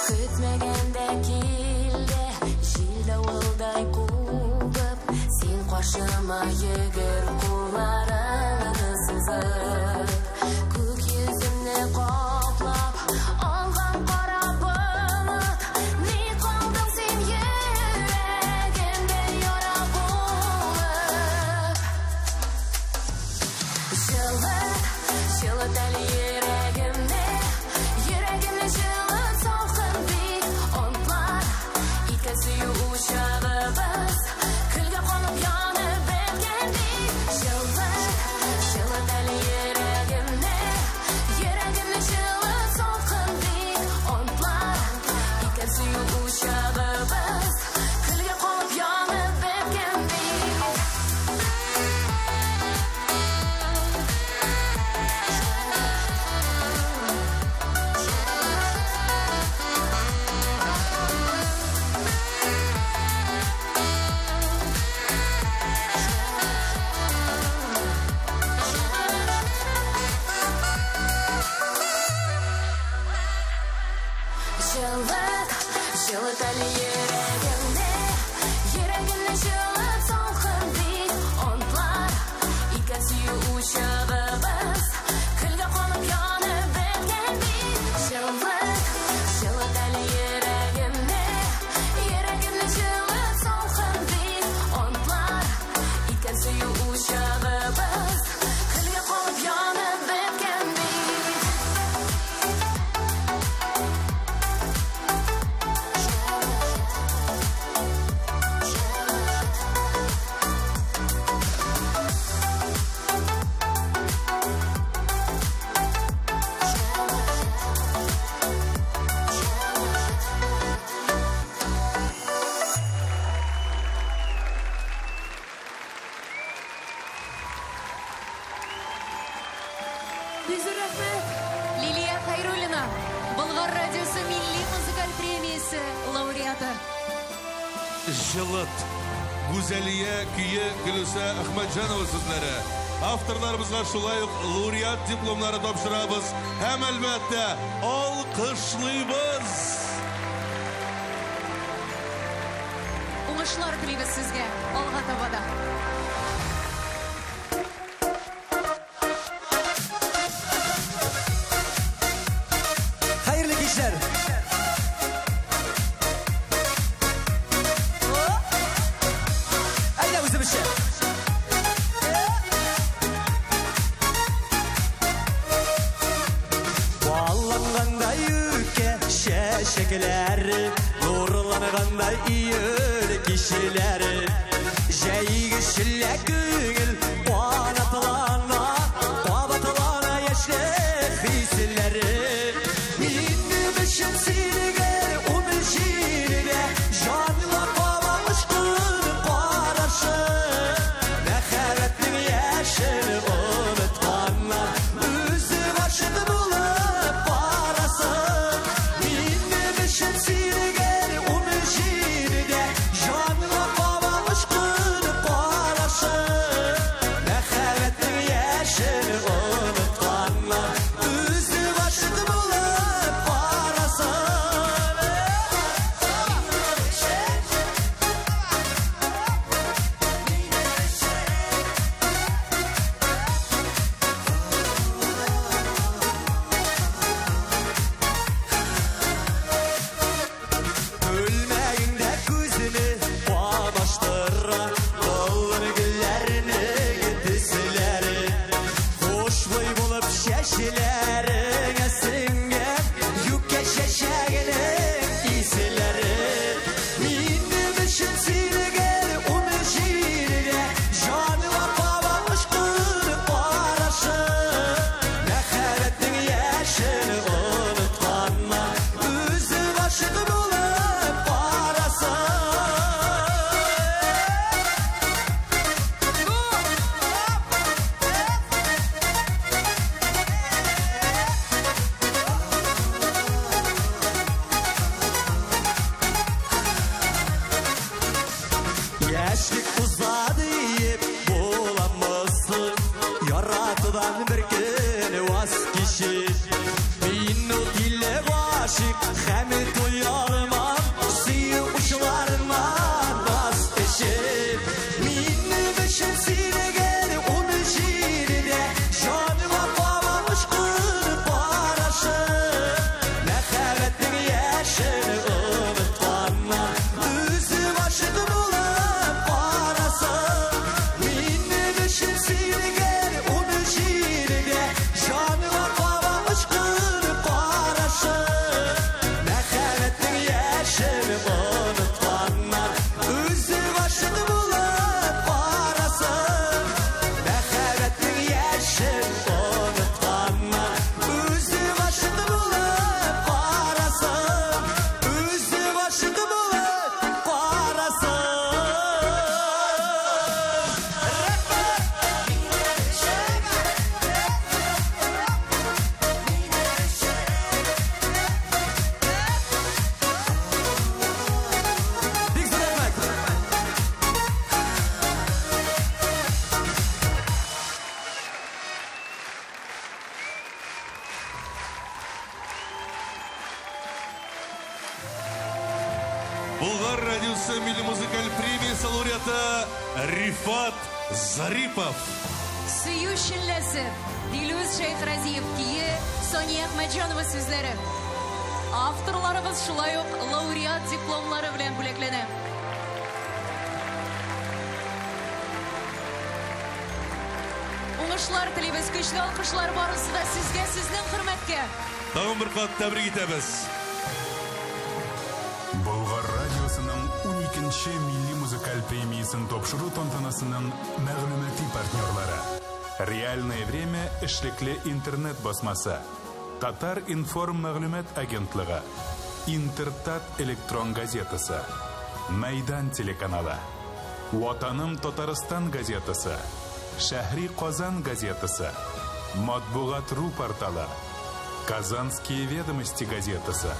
Көтмәгәндә килде, җил давылдай кубып, син каршыма йөгер кулларыңны сузып. Күк йөземне каплап алган кара болыт, ни калдың син йөрәгемдә яра булып. Җылыт әле йөрәгемне, йөрәгемне җылыт салкын бит, онтлар иткән сөю учагыбыз, көлгә калып янып беткән бит. Җылыт әле йөрәгемне, йөрәгемне җылыт салкын бит, онтлар иткән сөю учагыбыз, көлгә калып янып беткән бит. Җылыт әле йөрәгемне, йөрәгемне җылыт салкын бит, онтлар иткән сөю учагыбыз, көлгә калып янып беткән бит. Җылыт әле йөрәгемне, йөрәгемне җылыт салкын бит, онтлар иткән сөю учагыбыз, көлгә калып янып беткән бит. Лилия Хайруллина, Болгар радиосы милли музыкаль премиясе лауреаты. Җылыт. Гүзәлия көе Гөлүсә Әхмәтҗанова сүзләре. Авторларыбызга шулай ук лауреат дипломнары тапшырабыз һәм әлбәттә алкышлыйбыз. Уңышлар телибез сезгә, алга таба да. Хәерле кичләр. Әйдә үзебезчә. Баллангандай үкә чәчәкләре, нурлангандай иеле кичләре, җәйгешлә күңел куанатлана, кабатлана яшьләр хисләре. Минем өчен синең уны җиргә, җанга кабалыш кылып карашы, мәхәббәтнең яшен онытканнар, үзе гашык булып карасын. Минем өчен синең уны җиргә, җанга кабалыш кылып карашы. Булгар радиосы милли музыкаль премиясы лауреаты Рифат Зарипов. Сөйүшін ләсіп, Дилүз Шейхразиев кие, Сония Ахмеджанова сүзлері. Авторларыбыз шулай ук лауреат дипломлары белән бүләкләнә. Уңышлар телибез, көчле алкышлар барысы да сезгә, сезнең хөрмәткә. Тагын бер кат тәбрик итәбез. Болгар радиосының 12-нче милли музыкаль премиясын тапшыру тантанасының мәгълүмати партнерлары. Реальное время эшлекле интернет басмасы. Татар информ мәгълүмат агентлыгы. Интертат электрон газетасы. Майдан телеканалы. Ватаным Татарстан газетасы. Шәһри Казан газетасы. Матбугат.ру порталы. Казанские ведомости газетасы.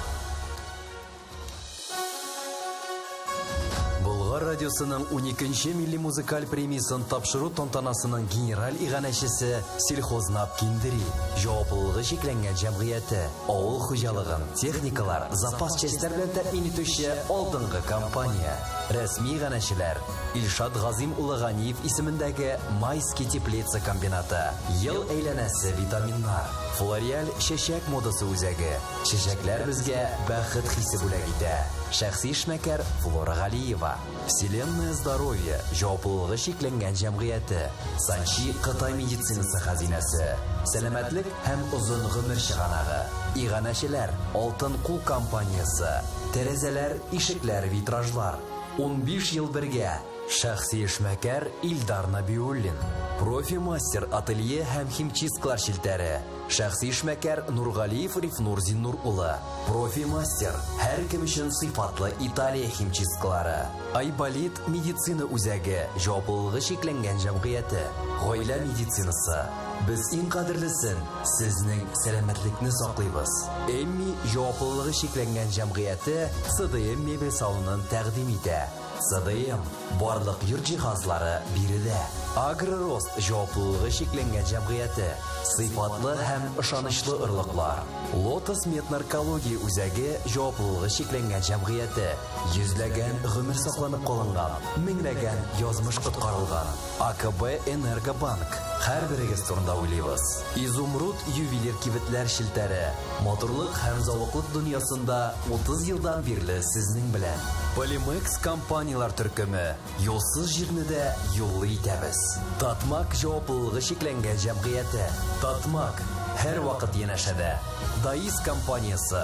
Болгар радиосының 12-нче милли музыкаль премиясын тапшыру тантанасының генераль иганәчесе Сельхознап Киндери, җаваплылыгы шикләнгән җәмгыяте, авыл хуҗалыгын, техникалар, запас частьләр белән тәэмин итүче алдынгы компания. Рәсми иганәчеләр Илшат Газим улы Ганиев исемендәге Майский теплица комбинаты, ел әйләнәсе витаминнар, Флориаль чәчәк модасы үзәге, чәчәкләр безгә бәхет хисе бүләк итә. Шәхси эшмәкәр Флора Галиева, Вселенное здоровье, җаваплылыгы шикләнгән җәмгыяте, Санчи Кытай медицинасы хәзинәсе, сәламәтлек һәм озын гомер чыганагы, иганәчеләр Алтын кул компаниясе, тәрәзәләр, ишекләр, витражлар. 15 ел бергә. Шәхси эшмәкәр Илдар Набиуллин, профи-мастер ателье һәм химчисткалар шелтәре. Шәхси эшмәкәр Нургалиев Рифнур Зиннур улы, профи-мастер, һәр кем өчен сыйфатлы Италия химчисткалары. Айболит медицина үзәге, җаваплылыгы шикләнгән җәмгыяте, гаилә медицинасы. Без иң кадерлесен, сезнең сәламәтлекне саклыйбыз. Эмми җаваплылыгы шикләнгән җәмгыяте СДМ мебель салонын тәкъдим итә. СДМ барлык йорт җиһазлары биредә. Агророст җаваплылыгы шикләнгән җәмгыяте, сыйфатлы һәм ышанычлы ырлыклар. Лотос меднаркология үзәге җаваплылыгы шикләнгән җәмгыяте, йөзләгән гомер сакланып калынган, меңләгән язмыш коткарылган. АКБ Энергобанк, һәрберегез турында уйлыйбыз. Изумруд ювелир кибетләр шелтәре, моторлык һәм заводлык дөньясында 30 елдан бирле сезнең белән. Полимекс компаниялар төркеме, юлсыз җирне дә юллы итәбез. Татмак җаваплылыгы шикләнгән җәмгыяте, Татмак һәр вакыт янәшәдә. Даис компаниясы,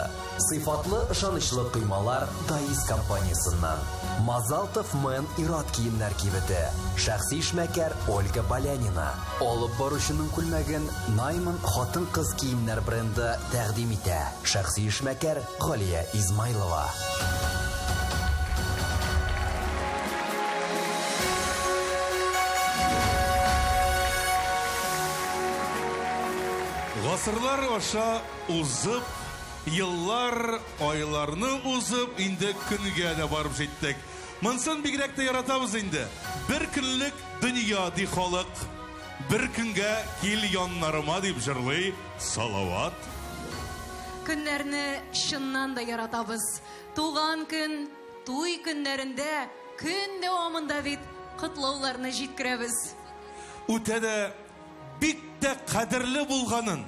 сыйфатлы ышанычлы кыймалар Даис компаниясыннан. Мазалтов Мен ират киемнәр кибете, шәхси эшмәкәр Ольга Балянина. Алып баручының күлмәген Найман хатын-кыз киемнәр бренды тәкъдим итә. Шәхси эшмәкәр Галия Измайлова. Гасырлар аша узып, еллар, айларны узып, инде көнгә дә барып җиттек. Монсын бигрәк тә яратабыз инде. Бер көнлек дөнья ди халык, бер көнгә кил яннарыма дип җырлый Салават. Көннәрне чыннан да яратабыз. Туган көн, туй көннәрендә, көн дәвамында бит котлауларны җиткерәбез. Үтә дә бик тә кадерле булганын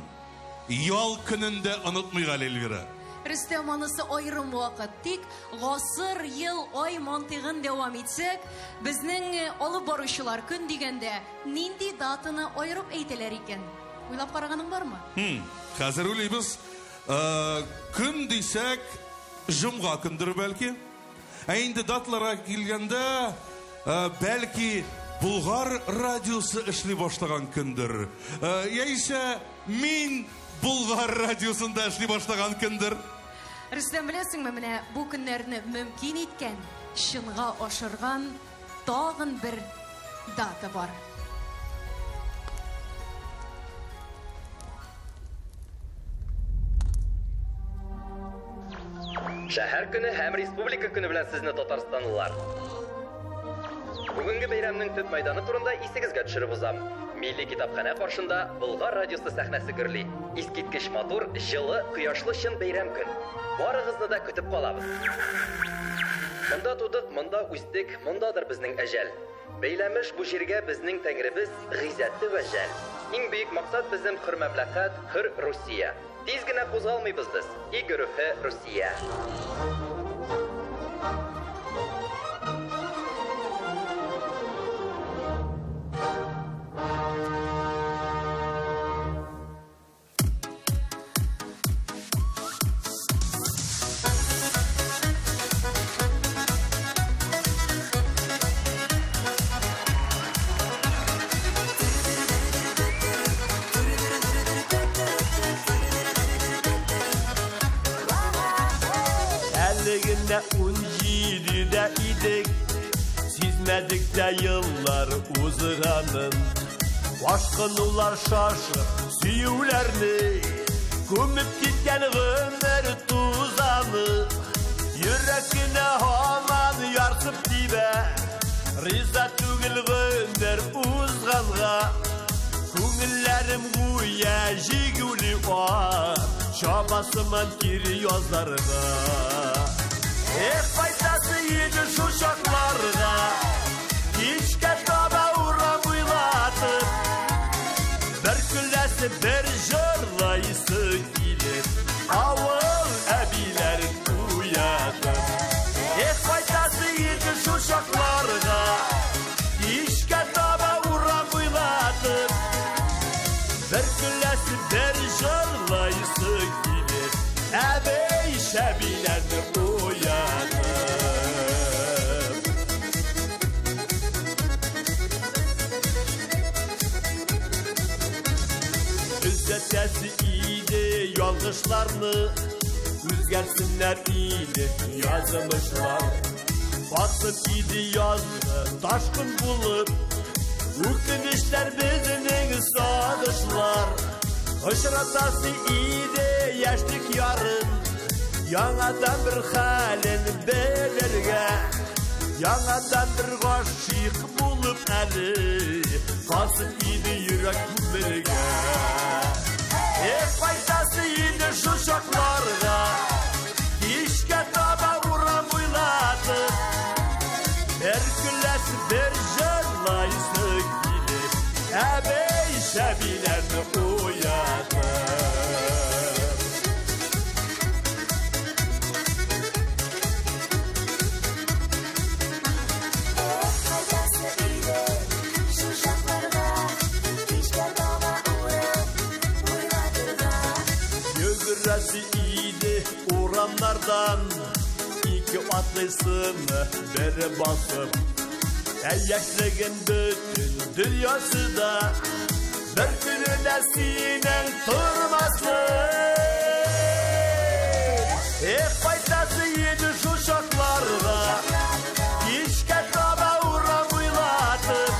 ял көнендә онытмыйга Эльвира. Рөстәм анысы аерым вакыт, тик гасыр, ел, ай мантыгын дәвам итсәк, безнең алып баручылар көн дигәндә нинди датаны аерып әйтәләр икән? Уйлап караганың бармы? Хәзер уйлыйбыз, көн дисәк, җомга көндер бәлки. Инде даталарга килгәндә, бәлки Булгар радиосы эшли башлаган көндер. Яисә мин Булгар радиосында эшли башлаган көндер. Рөстәм, беләсеңме, менә бу көннәрне мөмкин иткән, чынга ашырган тагын бер дата бар. Шәһәр көне һәм республика көне белән сезне Татарстанлылар. Бүгенге бәйрәмнең төп мәйданы турында исегезгә төшереп узам. Милли китапханә каршында Булгар радиосы сәхнәсе гөрли. Искиткеч матур, җылы, кояшлы чын бәйрәм көн. Барыгызны да көтеп калабыз. Монда тудык, монда үстек, мондадыр безнең әҗәл. Бәйләмеш бу җиргә безнең Тәңребез гыйззәтле ва жәл. Иң бөек максат безнең хөр мәмләкәт, хөр Русия. Тиз генә кузгалмыйбыз без. Игорюхе Русия. Әлегінде 17-де идік, сезмәдік тә йыллар узғанын. Ашқынулар шашып, сөюләрні, көміп кеткен ғөмір тузаны. Йөрәкіне һаман ярсып тибә, риза түгел ғөмір узғанға. Күңелләрем гүя жигүлі бар, шабасыман кири язларга. Файдасы еді шу шақларға, кешке таба урам уйлатып, бір күләсі бір жырлайсы келіп, ауыл әбилерін уятып. Файдасы еді шу шақларға, кешке таба урам уйлатып, bir küllesi bir jırlayısı gelir, əbey şəbilərini uyanır. Düzətəsi idi yolğışlarını, üzgərsinlər idi yazmışlar. Basıb idi yazdı, daşqın bulub, Үкінішler bizning sağdışlar. Ұшыратасы иде яштік ярын, Яңадан бір хәлін белерге, Яңадан бір ғашиқ болып әлі, Қасып иде юрек күмберге. Файдасы иде шу шақларға, Кешке таба урам уйлатып, бір күләсі бір жырлайсы келіп, әбей шәбилерді уятып. Қайдасы иді шу шақларға, кешке таба урам уйлатырға. Йөгірәсі иді урамлардан, İki atlısını beri basıp, Yaşlığın bütün dünyası da bir gününe sinen turmasın. Faydası yedi şu şaklarda, Kişke taba uğram uylatıp,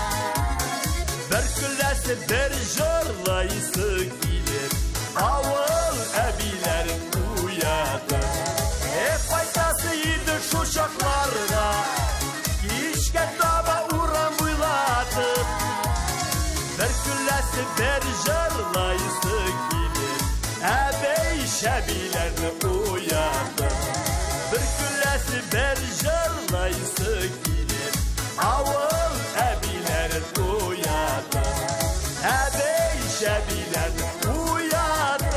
bir küllesi bir jırlayısı gelir, Avul əbilərin uyatıp. Faydası yedi şu şaklarda, Kişke taba uğram uylatıp, bir küllesi bir jırlayısı gelir, Əbey şəbilərini uyatıp. Bir küllesi bir jırlayısı gelir, Avul əbilərin uyatıp. Əbey şəbilərini uyatıp.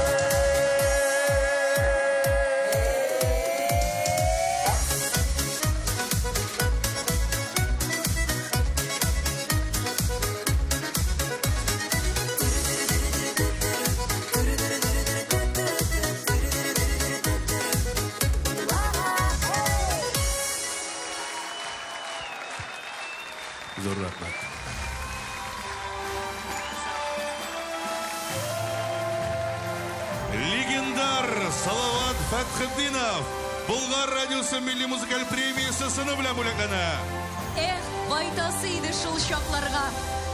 Зор рахмат. Легендар Салават Фатхиддинов Булгар радиосы милли музыкаль премиясы сыны белән бүләкләнә. Байтасы иде шул шакларга.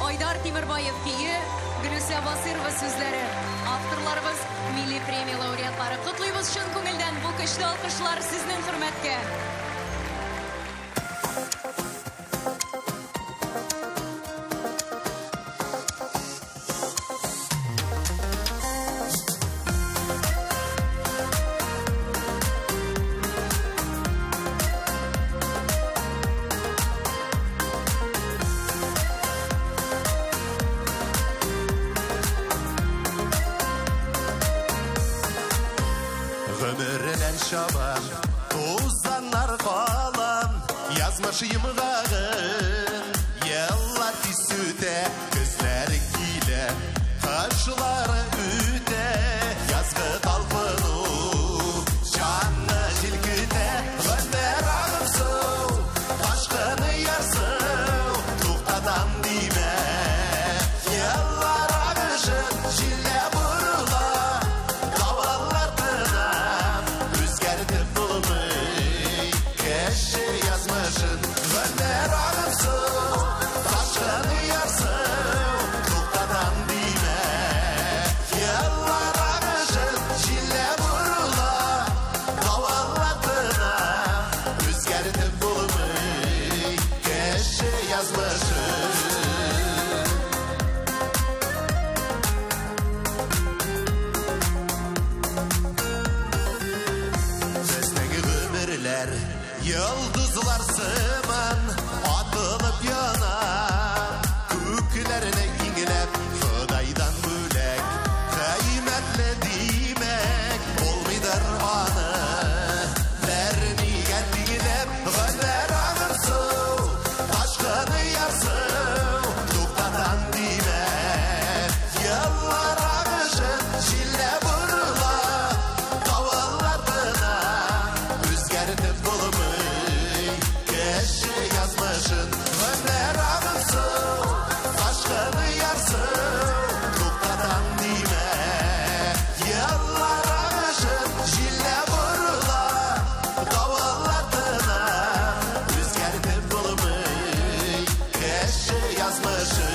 Айдар Тимербаев көе, Гөлүсә Басырова сүзләре. Авторларыбыз милли премия лауреатлары. Котлыйбыз чын күңелдән бу көчле алкышлар сезнең хөрмәткә. чабам, тозанар қалам, язмашы емғағын, еллар тисуде, күзлері келі, қашылары үте, язғы талпыну, жанны желкіде, ғындар ағымсу, қашқыны ярсу, тұқтадан дейме, еллар ағышын, жиле бұрыла, қавалар тынам, өзгерді бұлмый, кәші язмышын, ғындар ағымсу, қашқыны ярсу, тұқтадан дейме, еллар ағышын, жиле бұрыла, қавалар тынам, өзгерді бұлмый, кәші язмышын. Біздегі өмірлер йылдызлар сыман атылып яна, көкілеріне еңгілеп Құдайдан бөлек қайметлі деймек болмайдар аны, бәрінеген дегілеп ғындар ағырсу, қашқыны ярсу, тұқтадан деймек еллар ағышын, жиле бұрыла, қавалар тынам, өзгерді бұлмый, кәші язмышын, ғындар ағырсу, қашқыны ярсу, тұқтадан деймек еллар ағышын, жиле бұрыла, қавалар тынам, өзгерді бұлмый, кәші язмышын.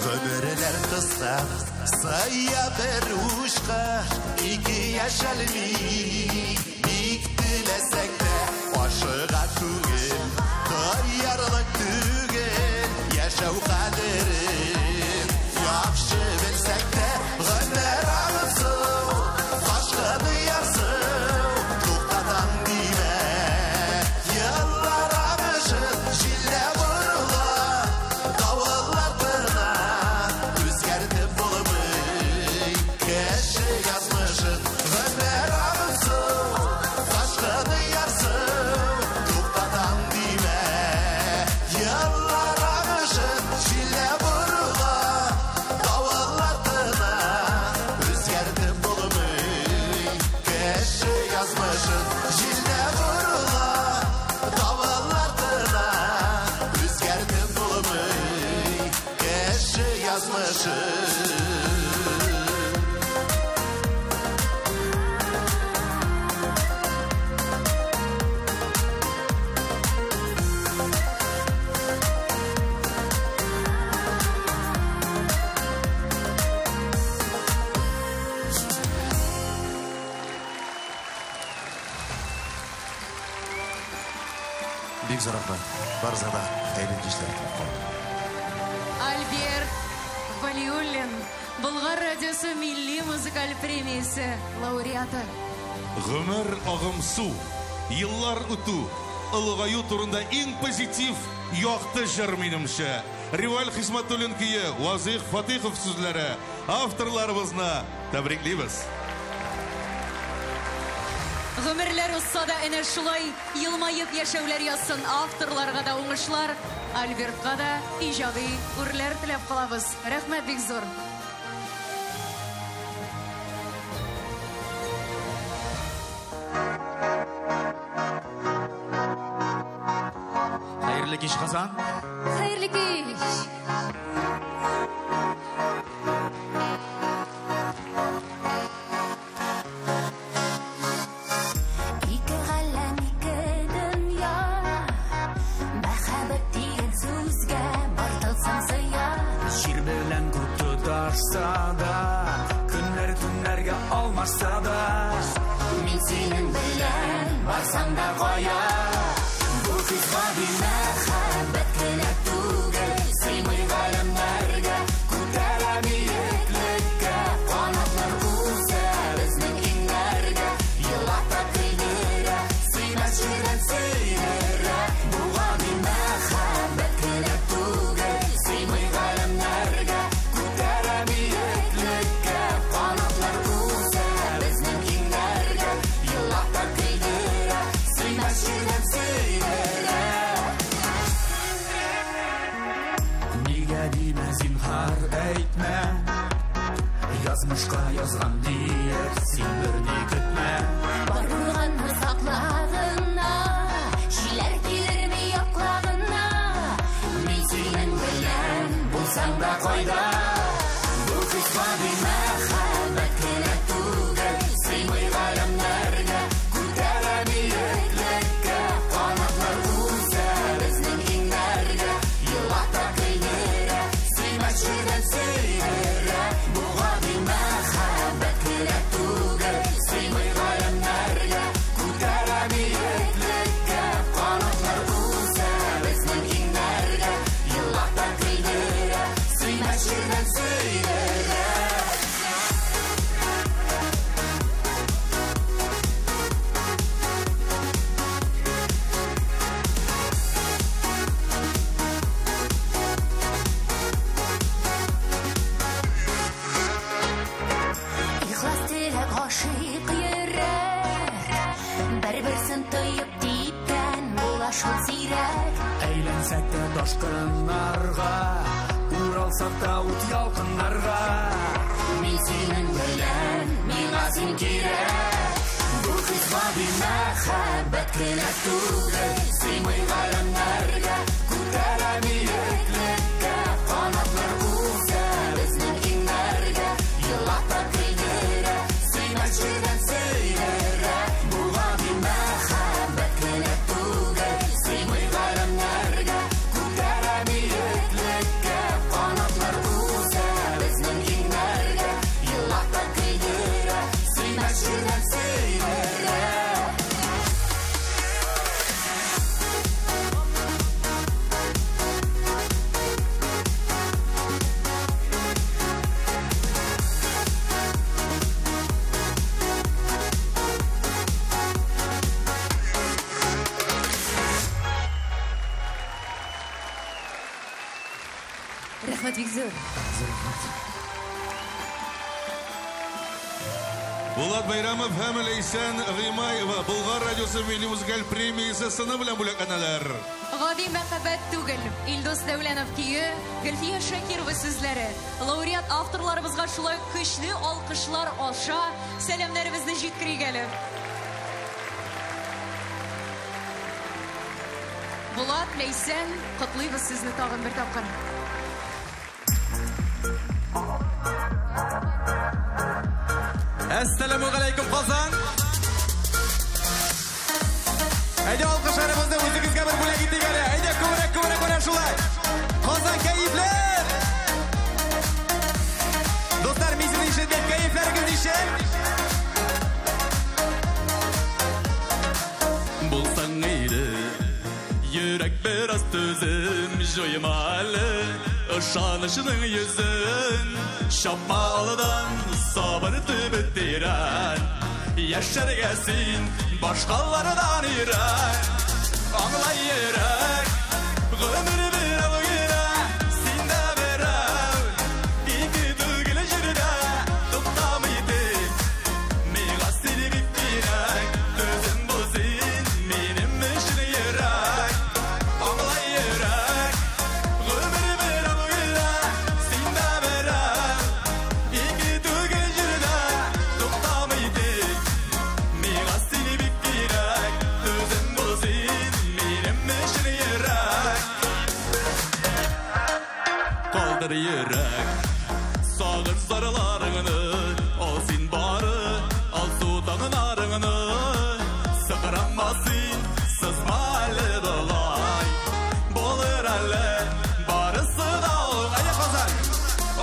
Ғөмірлер қысқа, сая бір ұшқа, икі яшәлмей, бик тілесек те, ашыға түгел, даярлық түгел, яшәу қадірін, яқшы білсек те, ғындар ағысу, қашқыны ярсу, тұқтадан дейме, еллар ағышын, жиле бұрыла, қавалар тынам, өзгерді бұлмый, кәші язмышын, ғындар ағысу, қашқыны ярсу, тұқтадан дейме, еллар ағышын, жиле бұрыла, қавалар тынам, өзгерді бұлмый, кәші язмышын, жиле бұрыла, қавалар тынам, өзгерді бұлмый, кәші язмышын. Бик зор рахмат. Барзада қайрат кештер. Альберт Валиуллин, Болгар радиосы милли музыкаль премиясы лауреаты. Ғұмыр ағымсу, йыллар үту, ылғаю турында ең позитив яқты жыр менімше. Риваль Хисматуллин күйі, Вазих Фатихов сөзлері, авторларымызна тәбриклейміз. Ғөмерләр ұссада әне шулай йылмайып яшәүләр ясын авторларға да уңышлар, Альбертқа да иҗади үрләр теләп калабыз. Рәхмәт бик зур. Хәерле кич, Казан. Хәерле кич. Ике галәм, ике дөнья, мәхәббәт дигән сүзгә бартылсаң сыя. Җир белән күк тоташса да, көннәр төннәргә алмашса да, Мин синең белән барсам да кая. Бу кызга мәхәббәт кенә түгел, сыймый галәмнәргә, күтәрә биеклеккә, канатлар үсә безнең иңнә. Сөйлеме зинһар әйтмә, язмышка язган диеп син берни көтмә. Баруганны саклагына, җиләр килерме яклагына. Мин синең белән булсаң да кайда, бу кызга мәхәббәт кенә түгел, сыймый галәмнәргә, күтәрә биеклеккә, канатлар үсә безнең иңнәргә, елата көйдерә, сөймәчедән сөйдерә, буга мәхәббәт кенә түгел, сыймый галәмнәргә, күтәрә биеклеккә, канатлар үсә безнең иңнәргә, елата көйдерә, сөймәчедән сөйдерә. Ихлас теләк гашыйк йөрәк, бер-берсен тоеп типкән була шул сирәк. Әйләнсәк тә ташкыннарга, уралсак та ут ялкыннарга. Мин синең белән, миңа син кирәк. Бу кызга мәхәббәт кенә түгел, сыймый галәмнәргә, күтәрә биеклеккә, канатлар үсә безнең иңнәргә, елата көйдерә, сөймәчедән сөйдерә. Буга мәхәббәт кенә түгел, сыймый галәмнәргә, күтәрә биеклеккә, канатлар үсә безнең иңнәргә, елата көйдерә, сөймәчедән сөйдерә. Рәхмәт бик зур. Булат Байрамов һәм Ләйсән Гыймаева Болгар радиосы милли музыкаль премиясе сыны белән бүләкләнәләр. Гади мәхәббәт түгел. Илдус Дәүләнов көе, Гөлфия Шакирова сүзләре. Лауреат авторларыбызга шулай көчле алкышлар аша сәламнәребезне җиткерик әле. Булат, Ләйсән, котлыйбыз сезне тагын бер тапкыр. Әссәламу алейкум, Казан. Әйдә алкышларыбызны үзегезгә бер бүләк итик әле. Әйдә күбрәк шулай. Казан кәефләр. Достар, мин сезнең шиддәт кәефләрегез ишен. Булсаң иде, йөрәк бераз түзем, җойма әле ышанышының йөзен. Шапма алдан сабыр төбе тирән, яшәргә син башкалардан ирән. Аңлай йөрәк, гомер берәү генә, син дә берәү. Ике түгел җирдә туктамыйды, миңа син бик кирәк. Түзем бу син минем өчен йөрәк. Аңлай йөрәк, гомер берәү генә, син дә берәү. Ике түгел җирдә туктамыйды, миңа син бик кирәк. Түзем бу син минем өчен йөрәк. Калдыр йөрәк, сагын зарларыңны, ал син бары, ал сутаңнарыңны. Сыгырамма син, сызма әле далай. Булыр әле барысы да ул. Әйе, Казан!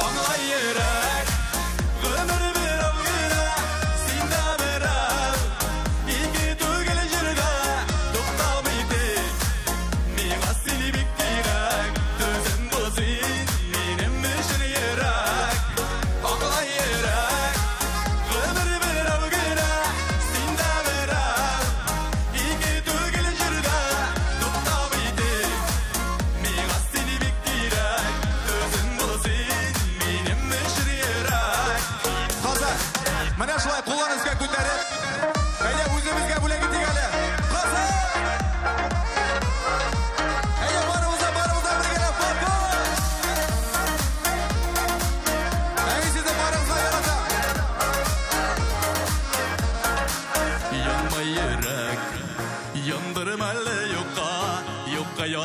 Аңлай йөрәк, гомер берәү генә, син дә берәү. Ике түгел җирдә туктамыйды, миңа син бик кирәк. Түзем бу син минем өчен йөрәк. Аңлай йөрәк, гомер берәү генә, син дә берәү.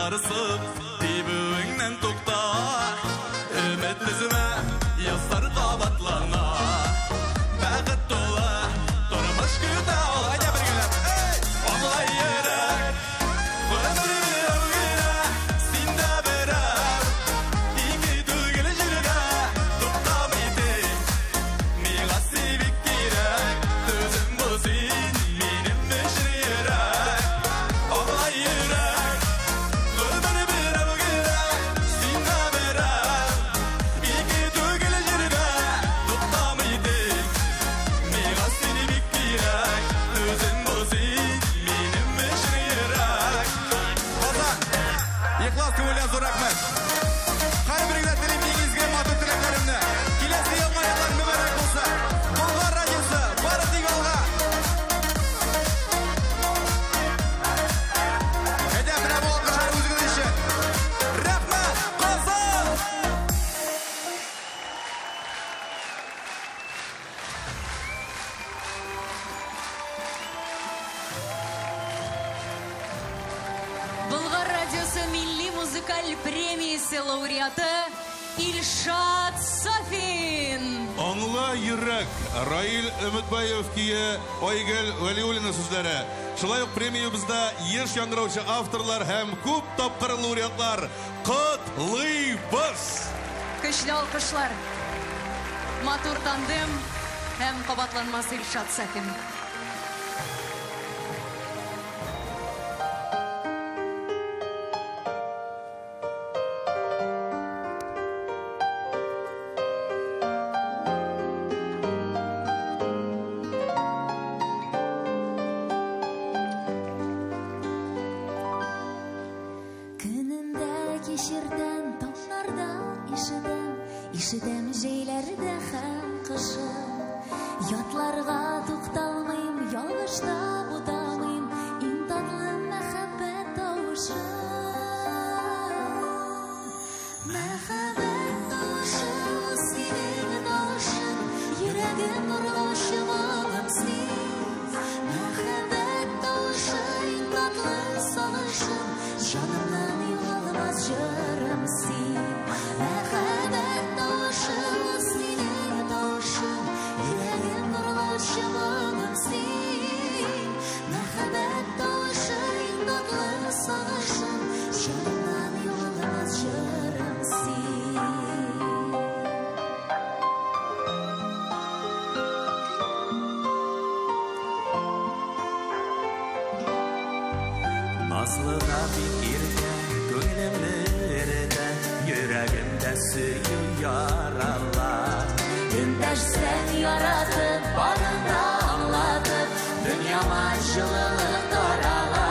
Сарысып, тибуіңнен тоқта Үміт бізіме, ястар қабатлана Бәғіт тола, тұрмыш күті ол Айда біргелеп, оңлай ерек Өмірі өңгені, синде біріп Икі түгіл жүрге, тоқтамайды Миға себек керек, төзім бұзын Менің мүшір ерек, оңлай ерек Өмірі бір өңгені, синде біріп Икі түгіл жүрге, тоқтамайды Миға себек керек, төзім бұзын Менің мүшір ерек Қазақ, Еқлас көңілден зор рахмет. Қай бірігден тілеймін егізге матыр тілектерімді. Келесі ел маяқлар мүбәрәк болса. Бұлғар радиосы, бары тек алға. Әйдә, міне бұл алқышар өзіңіз үшін. Рахмет, Қазақ! Болгар радиосы Милли музыкаль премиясы лауреаты Ильшат Сафин. Аңла йөрәк Раил Өметбаев кие Айгөл Вәлиуллина сүзләре. Шулай ук премиябызда еш яңгыраучы авторлар һәм күп тапкыр лауреатлар котлыйбыз. Көчле алкышлар. Матур тандем һәм кабатланмас Ильшат Сафин. Күнімді кешірдім, таулардан ишідім жейлерді һәм қышым. Ятларға тоқталмайым, ялғышта бұдамайым, ең татлы мәхәббәт тауышым. Мәхәббәт тауышым, сенің тауышым, йөрәгім нұрлаушы болымсың. Мәхәббәт тауышым, ең татлы сағышым, жанымнан юғалмас жырым сен. Мәхәббәт тауышым, сенің тауышым, йөрәгім нұрлаушы болымсың. Мәхәббәт тауышым, ең татлы сағышым, жанымнан юғалмас жырым сен. Назлыда бик иртә, күңелемне эретә, йөрәгемдә сөю яралар. Өндәшсәң яратып, барында аңлатып, дөньяма жылылык тарала.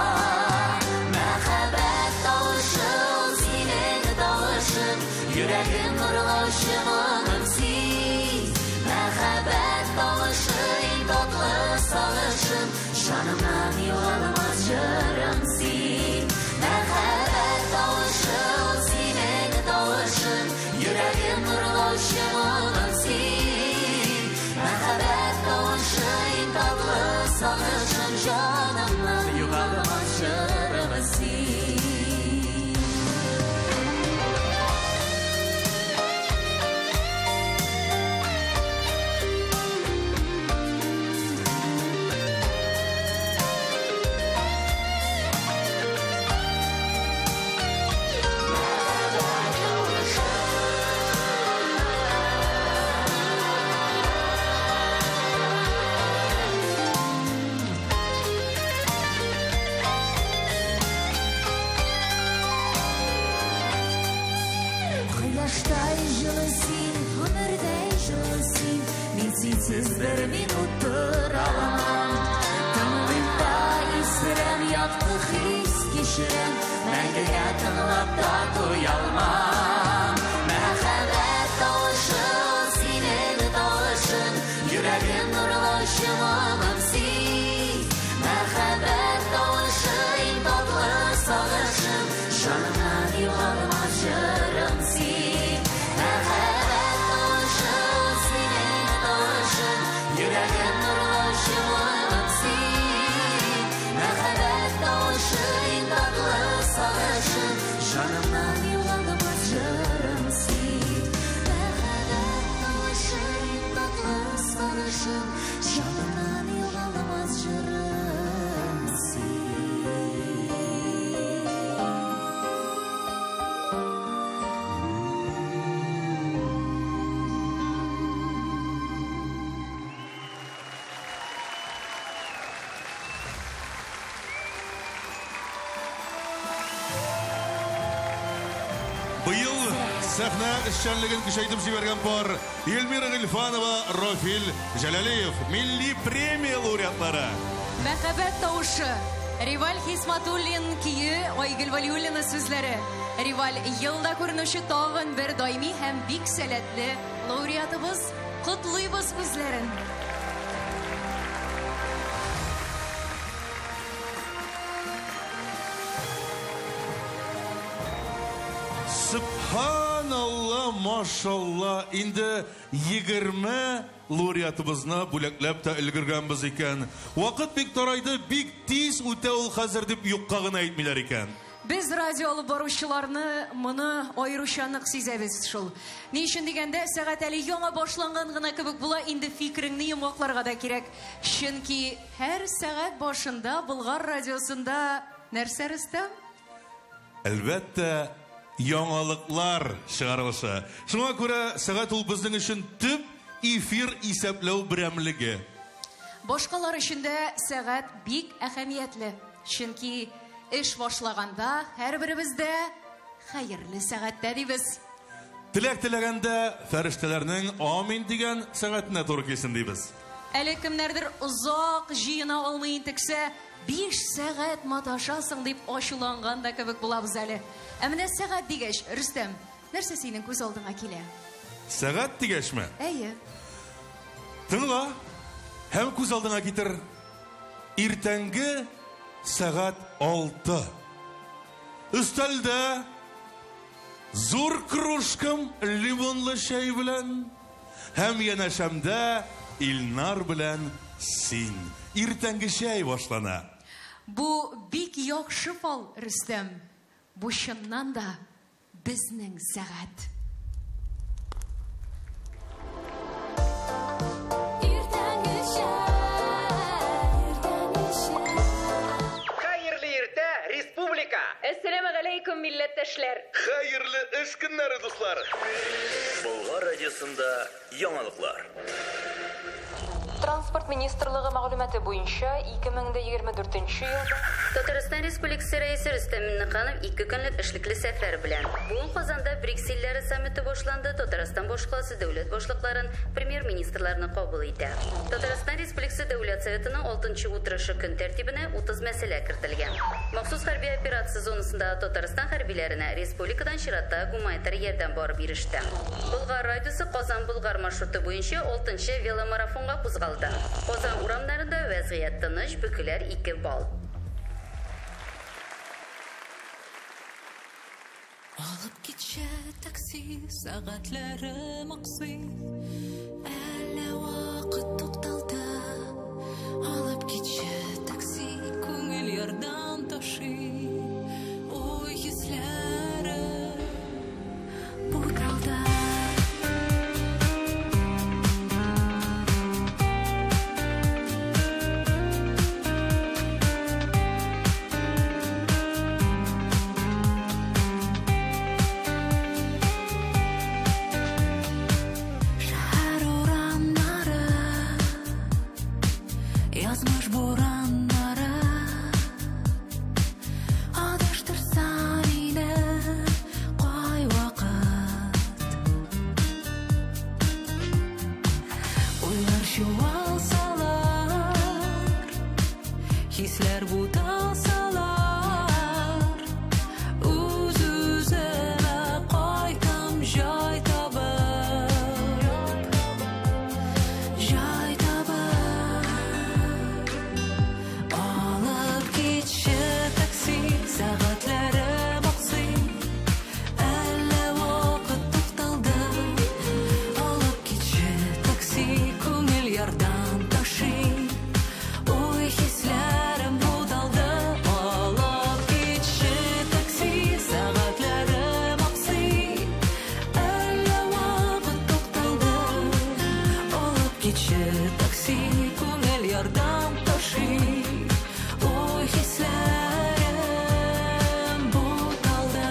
Мәхәббәт тауышым, синең тауышым, йөрәгем нурлаушы моңым син. Мәхәббәт тауышым, иң татлы сагышым, жанымнан югалмас җырым син. Мәхәббәт тауышым, синең тауышым, йөрәгем нурлаушы моңым син. Мәхәббәт тауышым, иң татлы сагышым, жанымнан югалмас җырым син. Кояштай жылы син, гомердәй жылы син, мин синсез бер минут тора алмам. Тыңлыйм да исерәм, якты хис кичерәм, мәңгегә тыңлап та туя алмам. Мәхәббәт тауышым, синең тауышым, йөрәгем нурлаушы моңым син. Мәхәббәт тауышым, иң татлы сагышым, жанымнан югалмас җырым син. Мәхәббәт тауышым, синең тауышым, йөрәгем нурлаушы моңым син. Мәхәббәт тауышым, иң татлы сагышым, сәхнә эшчәнлеген көчәйтеп җибәргән пар Эльмира Гыйльфанова, Рафил Җәлалиев, милли премия лауреатлары. Мәхәббәт тавышы. Риваль Хисматуллин кие, Айгөл Валиуллина сүзләре. Риваль елда күренүче тагын бер даими һәм бик сәләтле лауреатыбыз. Котлыйбыз үзләрен. Subhanallah, машалла, инде 20 лауреатыбызны бүләкләп тә өлгергәнбез икән. Вакыт бик тарайды, бик тиз үтә ул хәзер дип юкка гына әйтмиләр икән. Без радио алып баручыларны моны аеруча нык сизәбез шул. Ни өчен дигәндә, сәгать әле яңа башланган гына кебек була, инде фикереңне йомгакларга да кирәк. Чөнки һәр сәгать башында Болгар радиосында нәрсә Рөстәм? Әлбәттә, яңалыклар чыгарылышы. Шуңа күрә сәгать ул безнең өчен төп эфир исәпләү берәмлеге. Башкалар өчен дә сәгать бик әһәмиятле. Чөнки эш башлаганда һәрберебездә хәерле сәгатьтә дибез. Теләк теләгәндә фәрештәләрнең амин дигән сәгатенә туры килсен дибез. Әле кемнәрдер озак җыена алмый интексә, 5 сәгать маташасың дип ачуланган да кебек булабыз әле. Ә менә сәгать дигәч, Рөстәм, нәрсә синең күз алдыңа килә? Сәгать дигәчме? Әйе. Тыңла, һәм күз алдыңа китер. Иртәнге сәгать 6. Өстәлдә зур кружкам лимонлы чәй белән һәм янәшәмдә Илнар белән син. Иртәнге чәй башлана. Бу бик яхшы фал, Рөстәм. Бу чыннан да безнең сәгать. Республика! Әссәламу алейкум, милләттәшләр! Хәерле эш көннәре, дуслар! Болгар радиосында яңалыклар. Транспорт министрлыгы мәгълүматы буенча 2024 елда Татарстан Республикасы рәисе Рөстәм Миңнеханов 2 көнлек эшлекле сәфәр белән. Бүген Казанда БРИКС илләре саммиты башланды. Татарстан башкаласы дәүләт башлыкларын, премьер-министрларны кабул итә. Татарстан Республикасы Дәүләт Советының 6-нчы утырышы көн тәртибенә 30 мәсьәлә кертелгән. Махсус хәрби операция зонасында Татарстан хәрбиләренә республикадан чиратта гуманитар ярдәм барып иреште. Болгар радиосы Казан-Болгар маршруты буенча 6-нчы веломарафонга кузгалды. Казан урамнарында вазгыять тыныч, бөкеләр 2 балл. Алып китчә такси, сәгатьләре максый. Әллә вакыт тукталды. Алып китчә такси, күңел ярдан ташый. Ой, хисләре буталды. Язмыш бураннары адаштырса мине кай вакыт. Уйлар чуалсалар, хисләр буталсалар, үз-үземә кайтам җай табып, җай табып. Алып китче такси, сәгатьләре максый. Әллә вакыт тукталды. Алып китче такси, күңел ярдан ташый. Ой, хисләрем буталды. Алып китче такси, сәгатьләре максый. Әллә вакыт тукталды. Алып китче такси, күңел ярдан ташый. Ой, хисләрем буталды.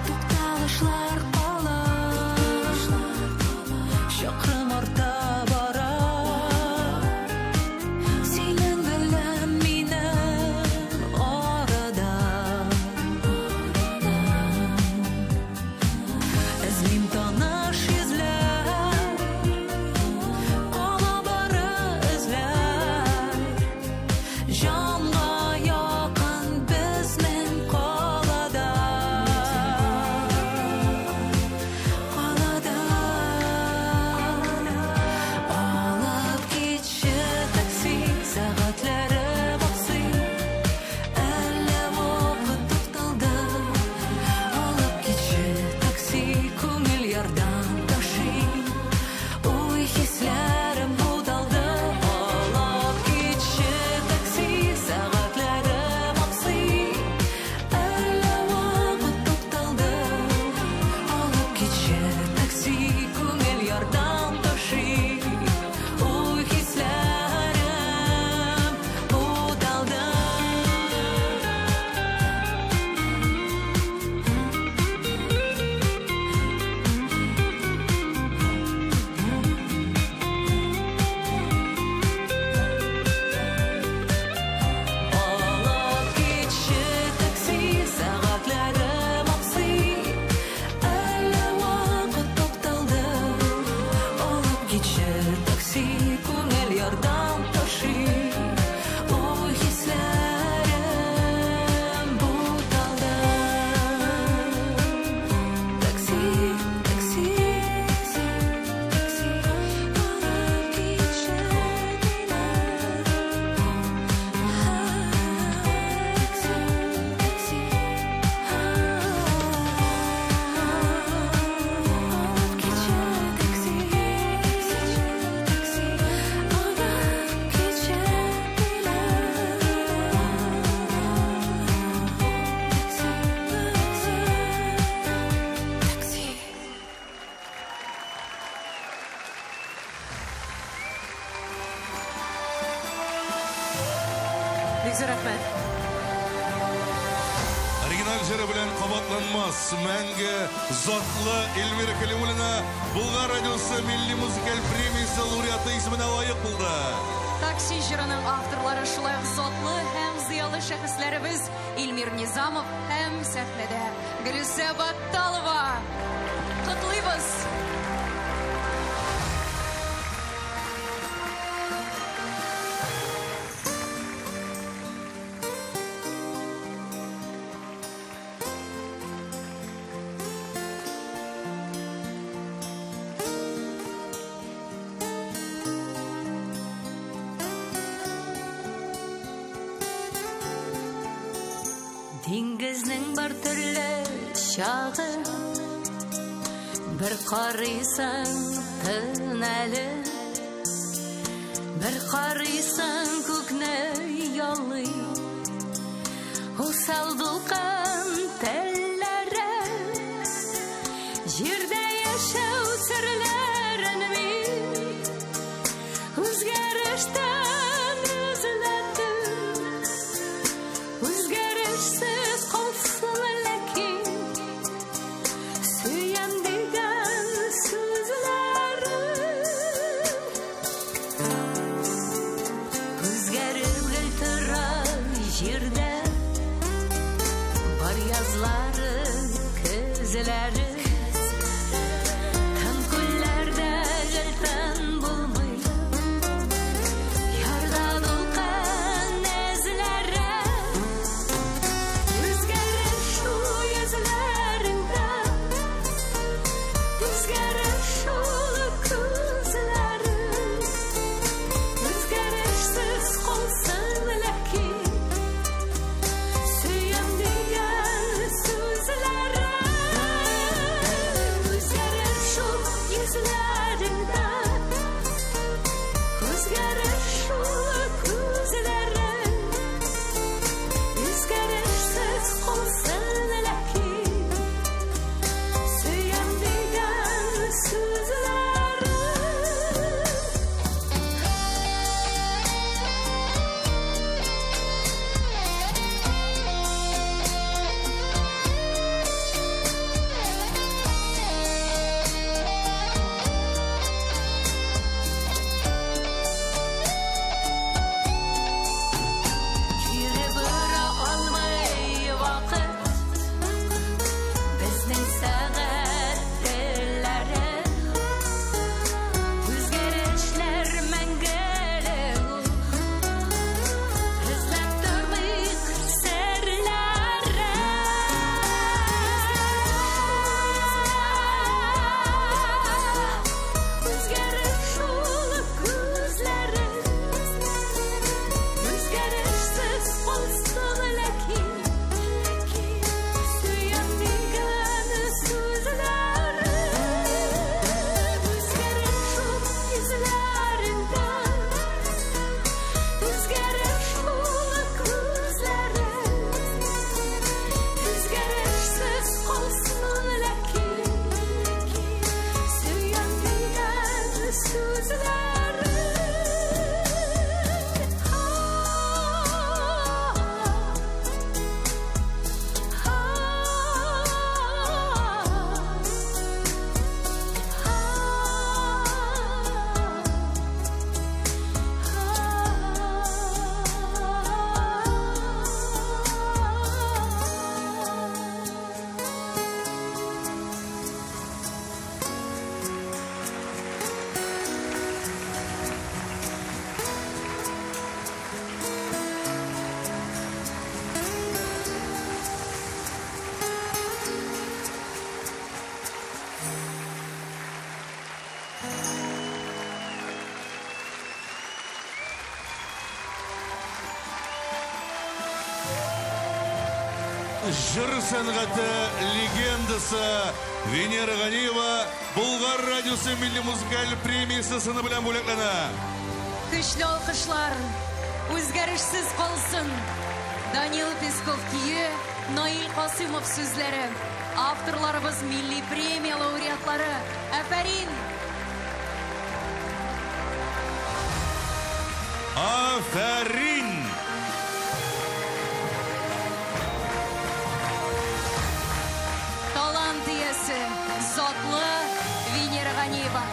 Тукталышлар калыр, чакрым арта бара. Синең белән минем арада рәхмәт. Оригинал жыры белән кабатланмас мәңге затлы Эльмира Кәлимуллина Болгар радиосы милли музыкаль премиясе лауреаты исеменә лаек булды. Такси жырының авторлары шулай ук затлы һәм зыялы шәхесләребез Илмир Низамов һәм сәхнәдә Гөлүсә Батталова. Котлыйбыз! Диңгезнең бар төрле чагы, бер карыйсың төнәле, бер карыйсың күкне ялый, усал дулкын телләре, җирдә яшәү серләрен мин үзгәрештән эзләдем. Үзгәрешсез калсын ләкин сөям дигән сүзләрем үзгәреп гел тора җирдә бар язлары көзләре тын күлләрдә гелтән булмый ярда дулкын эзләре Жыр сәнгате легендасы Венера Ганиева Болгар радиосы милли музыкаль премиясы сыны белән бүләкләнә. Көчле алкышлар, үзгәрешсез калсын. Данил Песков кие, Наил Касымов сүзләре. Авторларыбыз милли премия лауреатлары. Афәрин! Афәрин! иясе Затлы Венера Ганиева.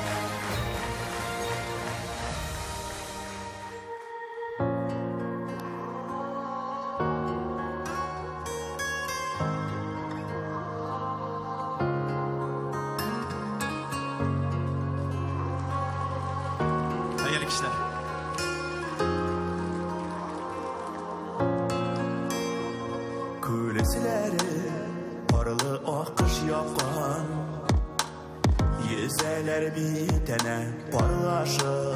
Yüzeler bitene parlaşı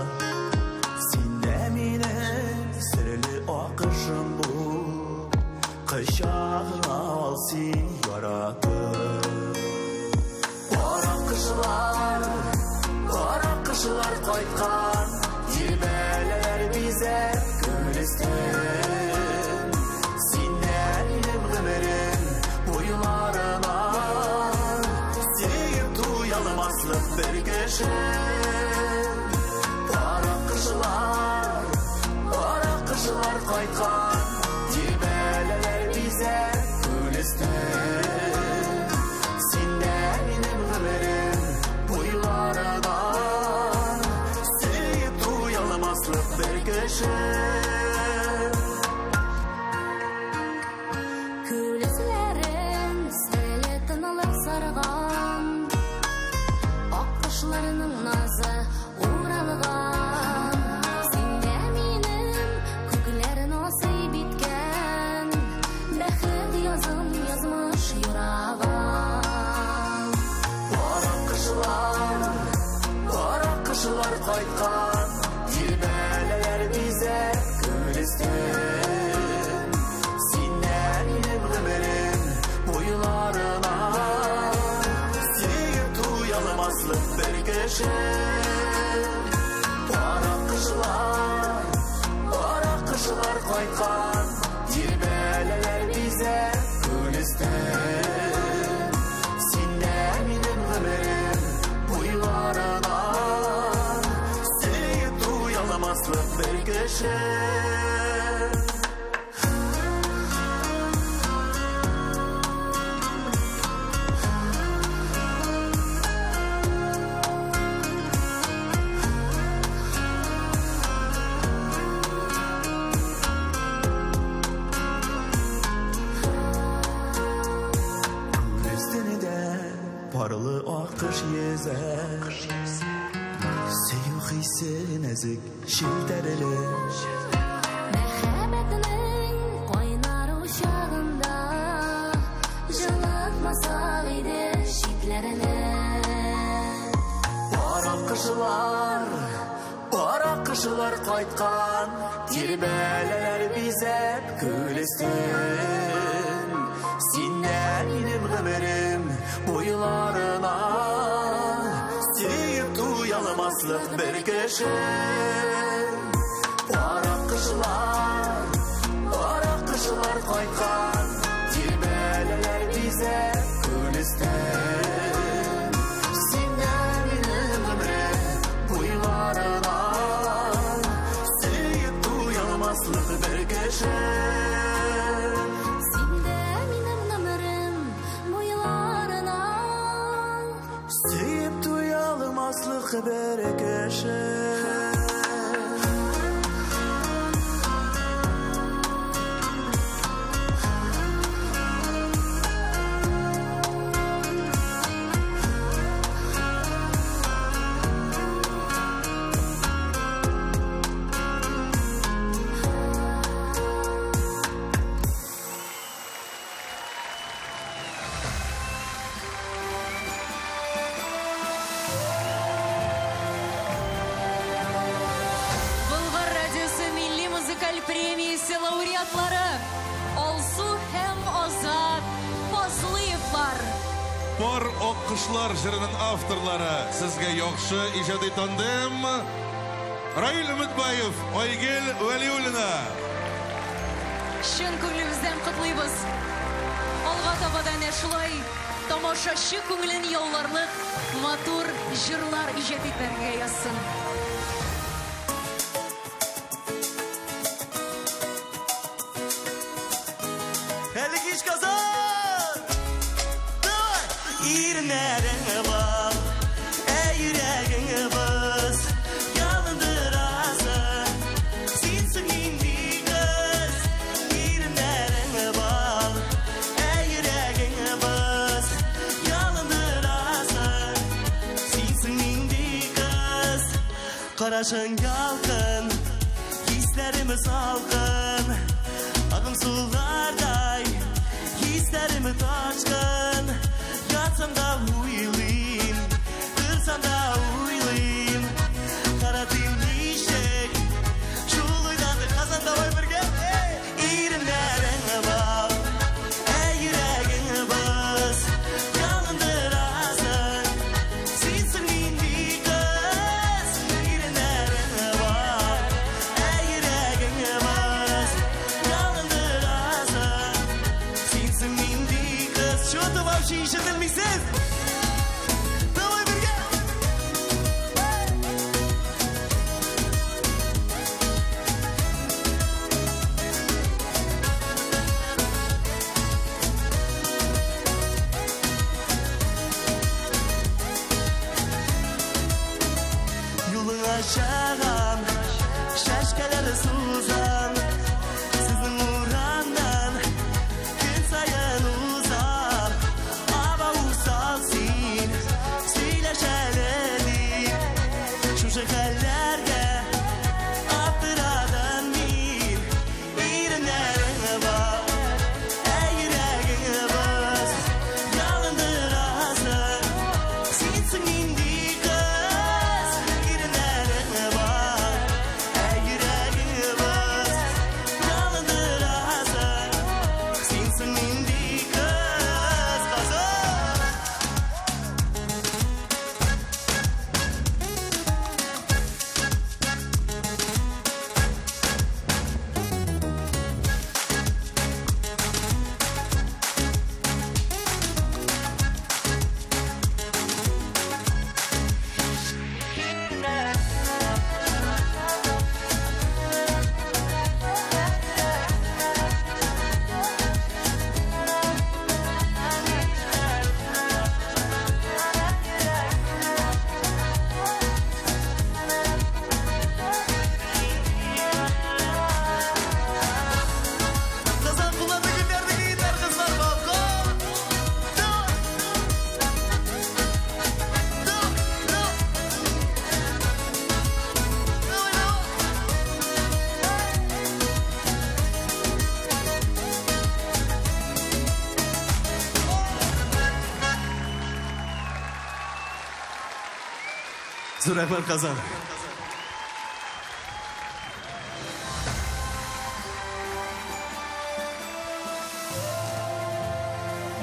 Sinde mine sırlı akışım bu Kışağına al sin yaratır Barak kışlar kaytkan Tilbeler bize gülistin Sinde minim gımerim boyunlarına Yalımazlık bir geçen Barak kışlar kaytkan Tilbeler bize gülistin Sinde benim gımerim boylarına Sevip duyalımazlık bir geçen Gülislerin söyle tınılık sarıgan Akışlarının nazı uğralgan Sinde minim köklerin osi bitken Bäxet yazım yazmış yurağan Barak kışlar kaytkan Tilbeler bize gülistin Sinde benim gımerim boylarına Sevip duyalımazlık bir geçen Barak kışlar kaytkan Tilbeler bize gülistin Sinde benim gımerim boylarına Sevip duyalımazlık bir geçen Parlı akış yezer Seyuh hissi nezik şilterili Merhametinin koynar uşağında Жылытмаса idi şitlerini Barak kışlar kaytkan Tilbeler bize gülistin Sinde benim gımerim boylarına Sevip duyalımazlık bir geçen Barak kışlar kaytkan Tilbeler bize gülistin Sinde benim gımerim boylarına Sevip duyalımazlık bir geçen Sevip duyalımazlık bir geçen Премиясы лауреатлары Алсу һәм Азат Фазлыевлар. Бар аккышлар жырының авторлары Сезгә яхшы иҗади тандем Раил Өметбаев, Айгел Вәлиуллина. Чын күңелебездән котлыйбыз. Алга таба да шулай тамашачы күңелен яуларлык матур җырлар иҗат итәргә язсын. Ирнәрің бал, yüreğin bas, yalındırasın. Sensin indi kız, irnərin bal, yüreğin bas, yalındırasın. Sensin indi kız, Qaraşın yalqın, hislerimi salqın, ağım sularday, hislerimi taşkın. Yatsam da uylayım, kırsam da uylayım. Kara dinleyecek, şul uylandı kazan da var birge. İrinlerin bal, yüreğin bas, yalındırasın. Sensin indi kız, irinlerin bal, yüreğin bas, yalındırasın. Sensin indi kız, şu tuvav şişitilmişsiz. Aşağım, şaşkaları suzan, sizin uğrandan gün sayın uzak. Ava usalsin, söyleşelim, şu şekerlerge attıradan min. İrinlerin var, yüreğin bas, yalındırasın. Sensin indi kız, irinlerin var, yüreğin bas, yalındırasın. Sensin indi kız, kazan. Kazan kullandı günlerde giyinler kızlar balkon. Zürahman Kazan.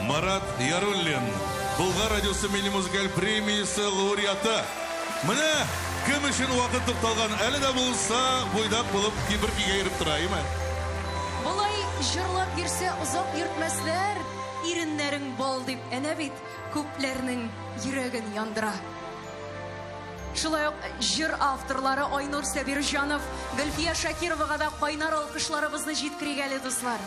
Марат Яруллин, Bulgar радиосы Milli Музыкаль премиясы лауреаты. Міне кім үшін уақыт тоқталған әлі де болса бойдақ болып кейбір күйге еріп тұрайым. Бұлай жырлап ерсе ұзақ ертмәсләр, иріннәрің бол деп әнә бит көпләрнең йөрәген яндыра. Шулай ук жыр авторлары Айнур Сабирҗанов, Гөлфия Шакировага да кайнар алкышларыбызны җиткерик әле, дуслар.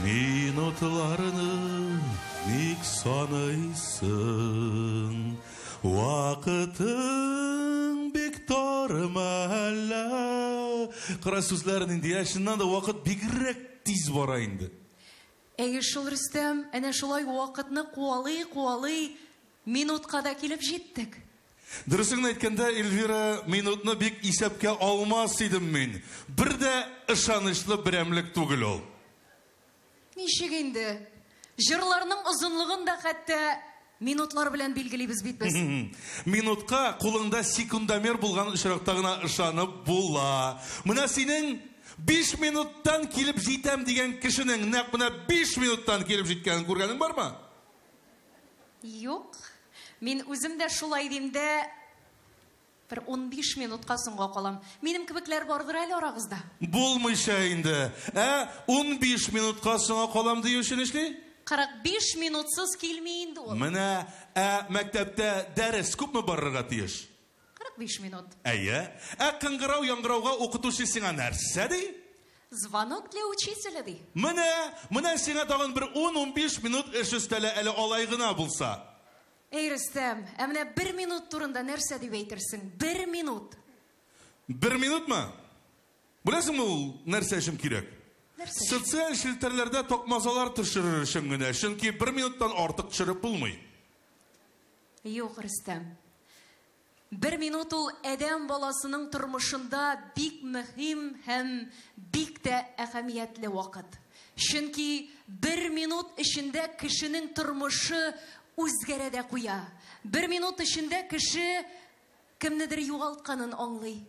Минутларını ник санайсың, вақытың бик тормәлі. Қара сөзләрін инде яшыннан да вақыт бигрәк тиз бара инде. Әйе шул Рөстәм, әнә шулай вакытны куалый, минутка да килеп җиттек. Дөресен әйткәндә, Эльвира, минутны бик исәпкә алмас идем мин. Бер дә ышанычлы берәмлек түгел ул. Ничек инде? Жырларның озынлыгын да хәтта минутлар белән билгелибез бит без. Минутка кулыңда секундомер булган очракта гына ышанып була. Менә синең 5 минуттан килеп җитәм дигән кешенең нәкъ менә 5 минуттан килеп җиткәнен күргәнең бармы? Юк. Мин үзем дә шулай дим дә бер 15 минутка соңга калам. Минем кебекләр бардыр әле арагызда. Булмыйча инде. 15 минутка соңга калам диюче эшли? 45 минутсыз килми инде ул. Менә мәктәптә дәрес күпме барырга тиеш? 45 минут. Әйе. Кыңгырау яңгырауга укытучы сиңа нәрсә ди? Звонок для учителя ди. Менә сиңа тагын бер 10-15 минут эш өстәле әле алай гына булса. Эй, Рөстәм, менә 1 минут турында нәрсә дип әйтерсең? 1 минут. 1 минутмы? Беләсеңме ул нәрсә өчен кирәк? Социаль шелтерләрдә токмазалар төшерер өчен генә, чөнки 1 минуттан артык төшереп булмый. Юк, Рөстәм. 1 минут ул адәм баласының тормышында бик мөһим һәм бик тә әһәмиятле вакыт. Чөнки 1 минут эчендә кешенең тормышы үзгәрә дә куя. 1 минут эчендә кеше кемнедер югалтканын аңлый.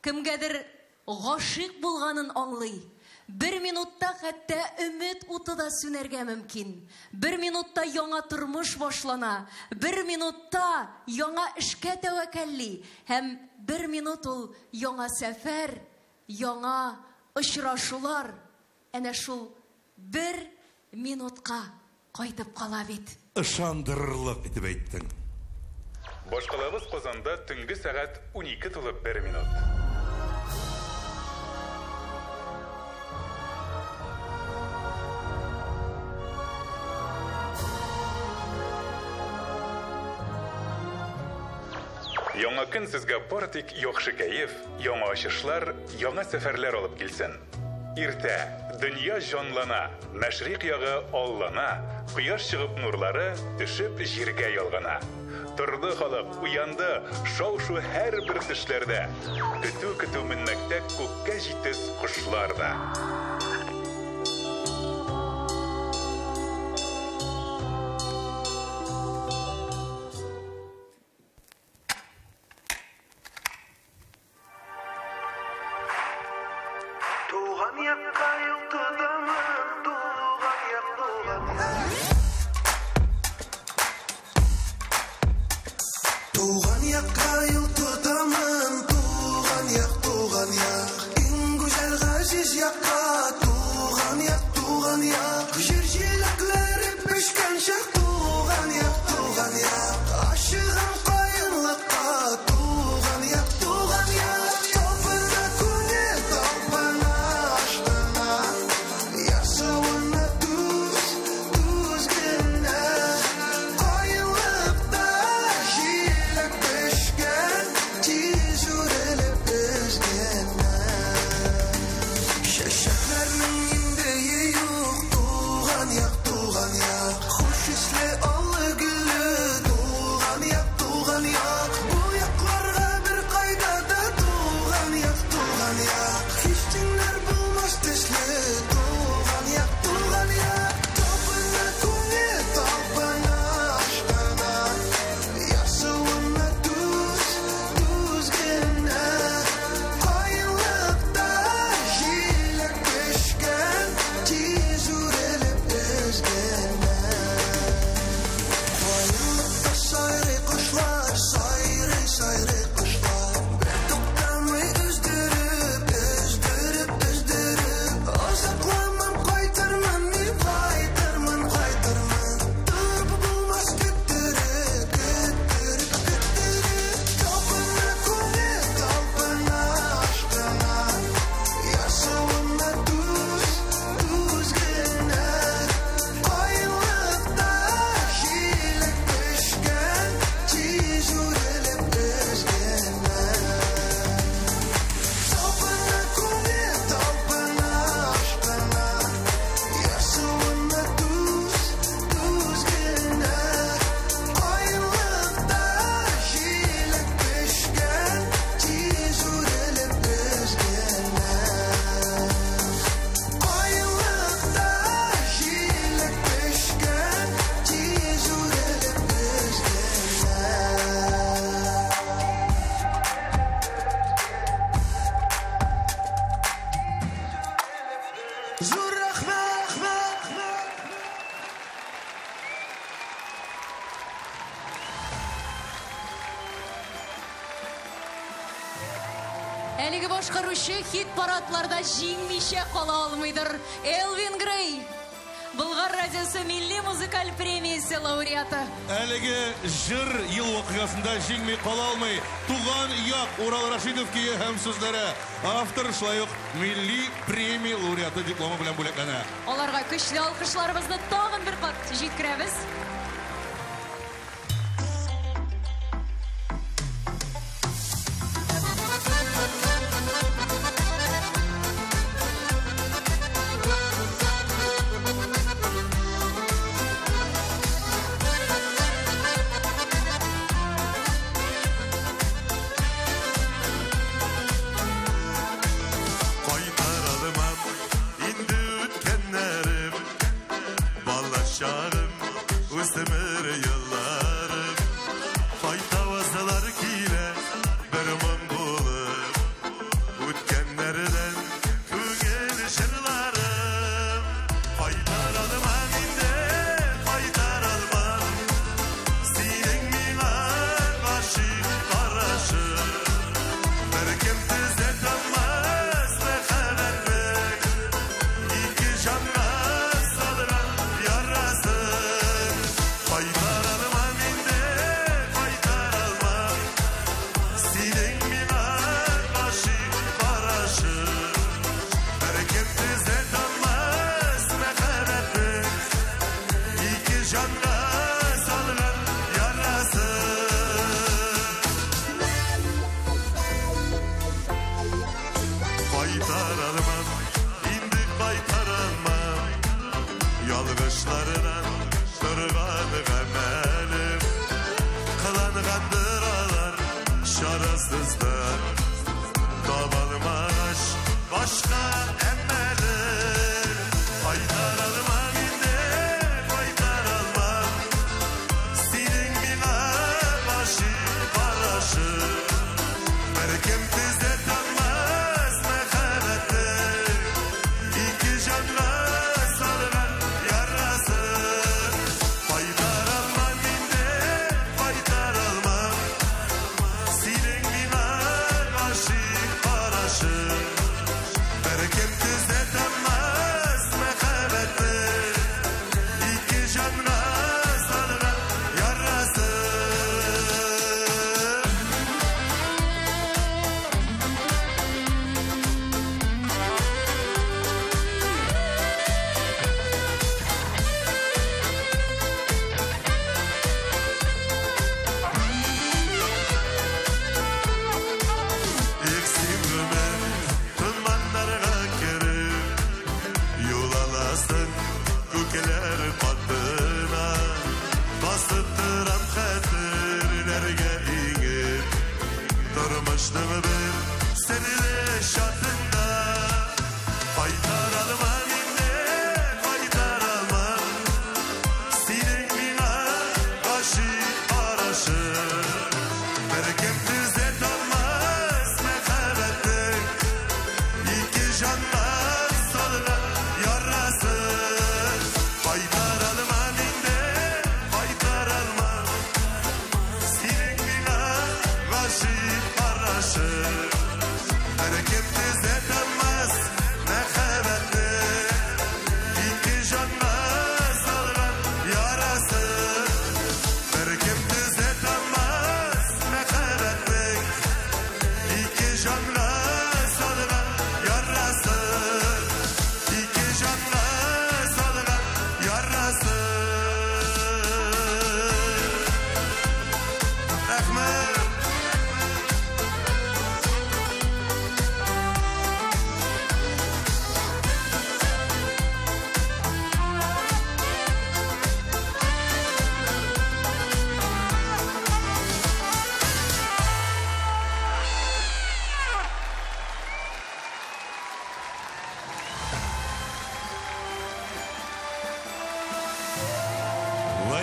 Кемгәдер гашыйк булганын аңлый. 1 минутта хәтта өмет уты да сүнәргә мөмкин. 1 минутта яңа тормыш башлана. 1 минутта яңа эшкә тәвәккәлли. Һәм 1 минут ул яңа сәфәр, яңа очрашулар. Әнә шул 1 минутка кайтып кала бит. Ышандырырлык итеп әйттең. Башкалабыз Казанда төнге сәгать 12 тулып 1 минут. Яңа көн сезгә бартик яхшы кәеф, яңа ачышлар, яңа сәфәрләр алып килсен. Иртә дөнья җанлана, мәшриq ягы аллана, кояш чыгып нурлары төшеп җиргә ялгана. Торды халык, уянды, шау-шу һәрбер төшләрдә. Көтү миннәктә күккә җитез кошлар да. Әлеге башкаручы хит парадларда җиңмичә кала алмыйдыр. Элвин Грей. Болгар радиосы милли музыкаль премиясы лауреаты. Әлеге жыр ел оқиғасында жеңмей қала алмай, туған яқ Урал Рашидов кие һәм сүзләре. Автор шулай ук милли премия лауреаты дипломы белән бүләкләнә. Аларга көчле алкышларыбызны тагын бер кат җиткерәбез.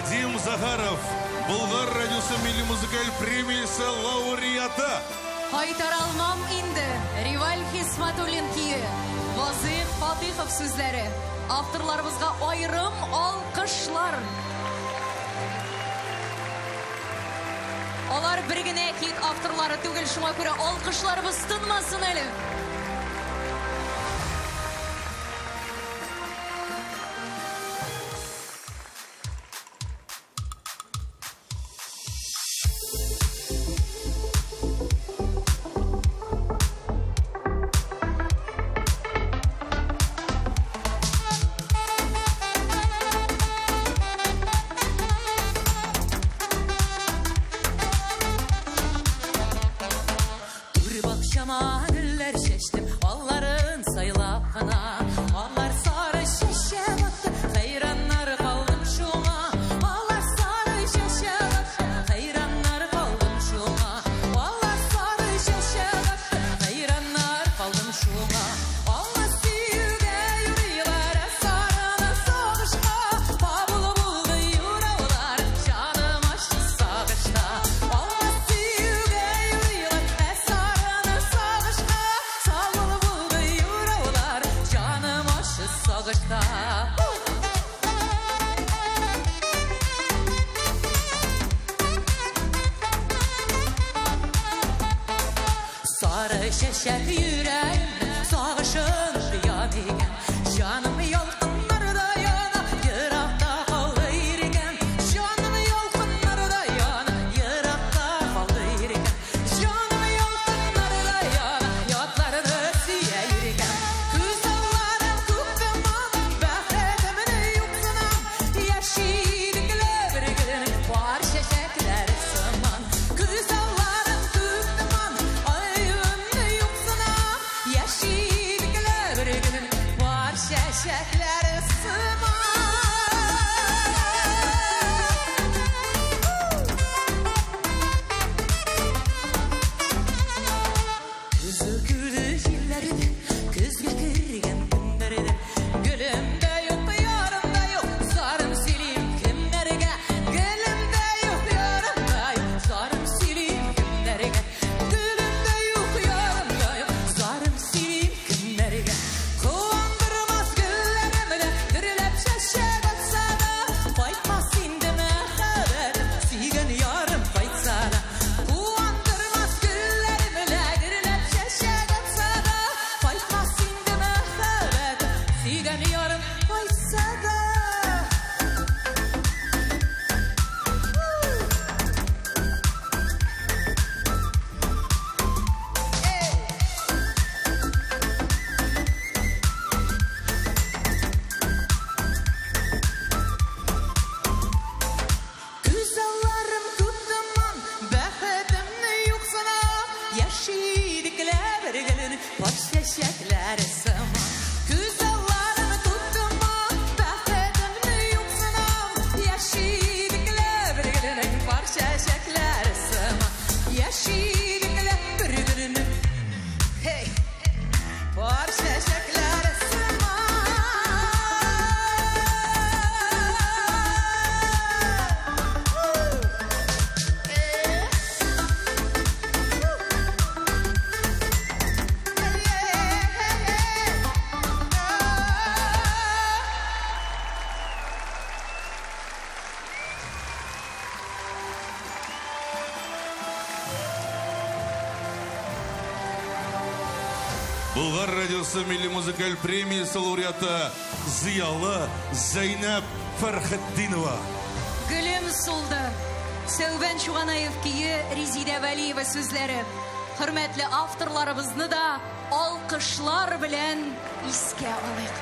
Вадим Захаров, Болгар радиосы милли музыкаль премиясы лауреаты. Кайтара алмам инде. Риваль Хисматуллин кие. Вазиф Фатихов сүзләре. Авторларыбызга айрым алкышлар. Алар бер генә хит авторлары түгел, шуңа күрә алкышларыбыз тынмасын әле. şeşek yüreğim sağışın yanıgen canım yolkunlarda yana yırakta kaldı yürügen canım yolkunlarda yana yırakta kaldı yürügen canım yolkunlarda yana yatlarını siye yürügen güzellerim kutlamam bahredemin yoksunam yaşilikler bir gün var şeşekler saman güzellerim kutlamam ayımın yoksunam yaşilikler bir gün var şeşekler saman Kızı kürdü şillerdi, kızga kırgan günlerdi. Gülümde yok, yarımda yok, sarım silim kimlerge. Gülümde yok, yarımda yok, sarım silim kimlerge. Gülümde yok, yarımda yok, sarım silim kimlerge. Kuvandırmaz güllerimle, dirilip şaşak atsa da. Baytmaz indime haber, sigan yarım baytsa da. Kuvandırmaz güllerimle, dirilip şaşak atsa da. Baytmaz indime haber, sigan yarım baytsa da. Güzellerim kutlamam, bahredemin yoksunam. Yaşilikler bir gün var şeşekler saman. Güzellerim kutlamam, bahredemin yoksunam. Yaşilikler bir gün var şeşekler saman. Yaşilikler bir gün hey var şeşekler saman. Bulgar радиосы Milli музыкаль премиясы лауреаты Зиялы Зайнап Фархетдинова. Гүлем сулды. Сәубән Чуганаев кие Резида Вәлиева сүзләре. Хөрмәтле авторларыбызны да алкышлар белән искә алыйк.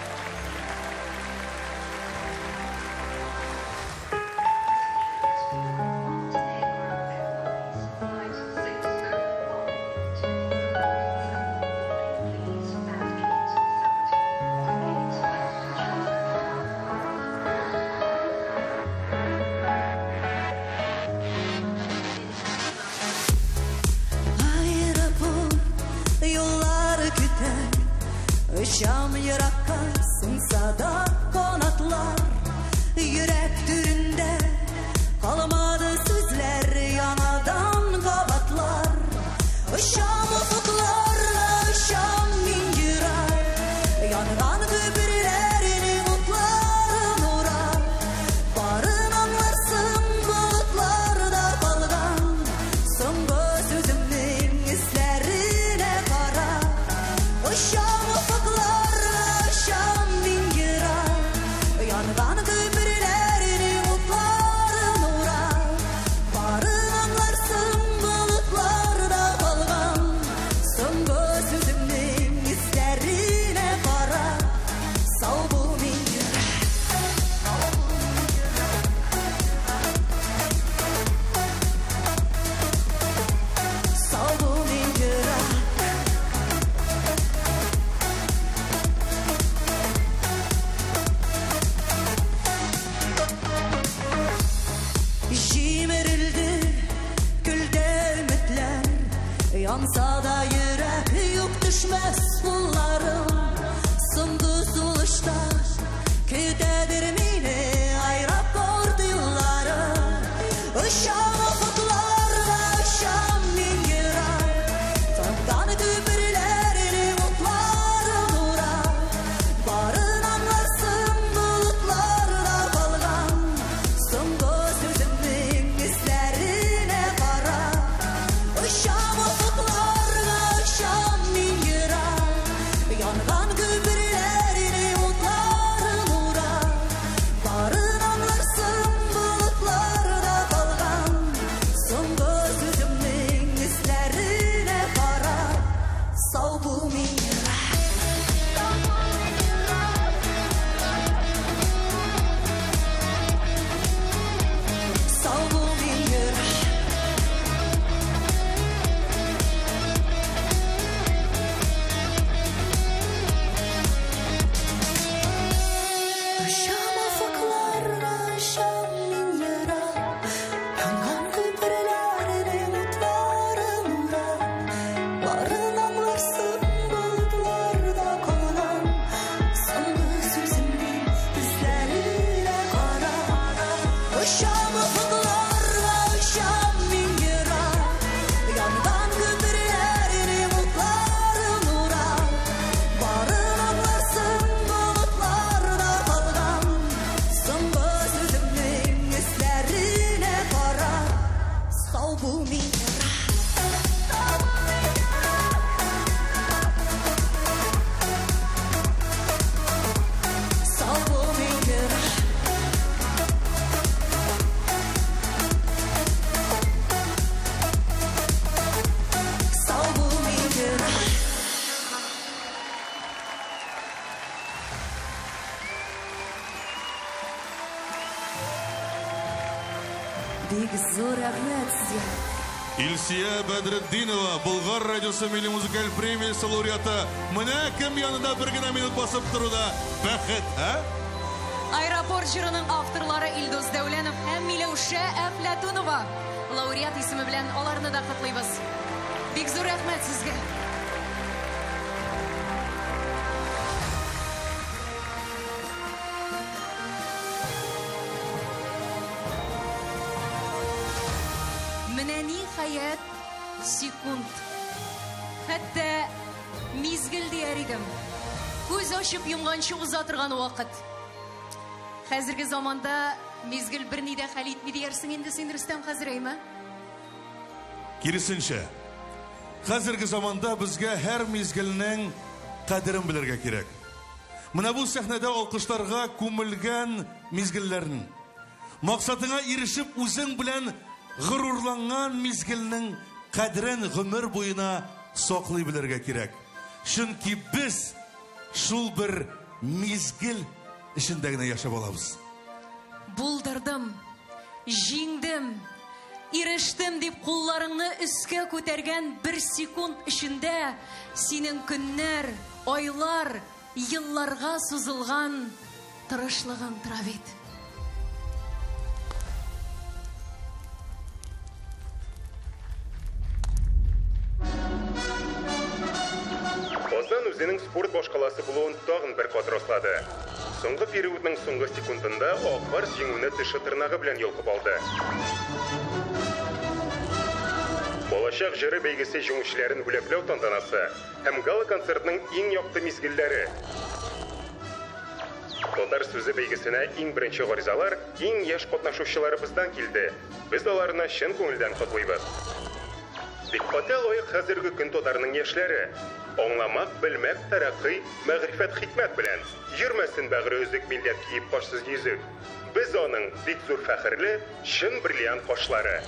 Ayrı bu yollar güder Şam Irak'a Uşam ufuklarla uşam mingera Yandan gündürlerini mutlarım ura Barın anlarsın bulutlarda kalgan Sımbı sözümün üstlerine kara Sağ bu mingera Sağ bu mingera Sağ bu mingera Бик зур рәхмәт сезгә. Илсия Бәдретдинова, Болгар радиосы милли музыкаль премиясы лауреаты. Менә кем янында бер генә минут басып торуда. Бәхет, а? Аэропорт жырының авторлары Илдус Дәүләнов һәм Миләүшә Әфләтунова. Лауреат исеме белән аларны да котлыйбыз. Бик зур рәхмәт сезгә. Менә ниһаять секунд. Хәтта мизгел дияр идем. Күз ачып йомганчы уза торган вакыт. Хәзерге заманда мизгел берни дә хәл итми диярсең инде син Рөстәм хәзрәйме? Киресенчә, хәзерге заманда безгә һәр мизгелнең кадерен белергә кирәк. Менә бу сәхнәдә алкышларга күмелгән мизгелләрне, максатыңа ирешеп үзең белән горурланган мизгелнең кадерен гомер буена саклый белергә кирәк. Чөнки без шул бер мизгел ішінде генә яшап алабыз. Булдырдым, җиңдем, ирештем дип кулларыңны өскә күтәргән бер секунд эчендә синең көннәр, айлар, елларга сузылган тырышлыгың тора бит. Озан үзенең спорт башкаласы булуын тагын бер кат раслады. Соңгы периодның соңгы секундында Акбар җиңүне теше тырнагы белән йолкып алды. Болашак җыры бәйгесе җиңүчеләрен бүләкләү тантанасы һәм гала концертның иң якты мизгелләре. Татар сүзе бәйгесенә иң беренче гаризалар иң яшь катнашучыларыбыздан килде. Без аларны чын күңелдән котлыйбыз. Диққәткә лаек хәзерге көн татарның яшьләре. Аңламак, белмәк, таракый, мәгърифәт, хикмәт белән. Йөрмәсен бәгъре үзек милләт киеп кашсыз йөзек. Без аның бик зур фәхрле, чын бриллиант кашлары.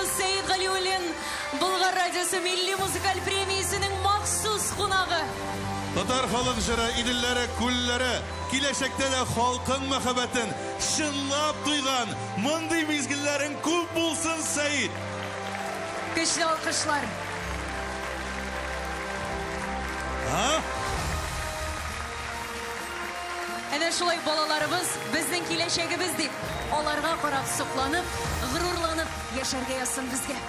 Артистыбыз Сәйит Галиуллин Болгар радиосы милли музыкаль премиясының махсус кунагы. Татар халык җыры, идилләре, күлләре, киләчәктә дә халкын мәхәббәтен шынлап туйган мондый мизгелләрен күп булсын, Сәйит. Көчле алкышлар. Әнә шулай балаларыбыз безнең киләчәгебез дип, аларга карап сокланып, горурланып яшәргә язсын безгә.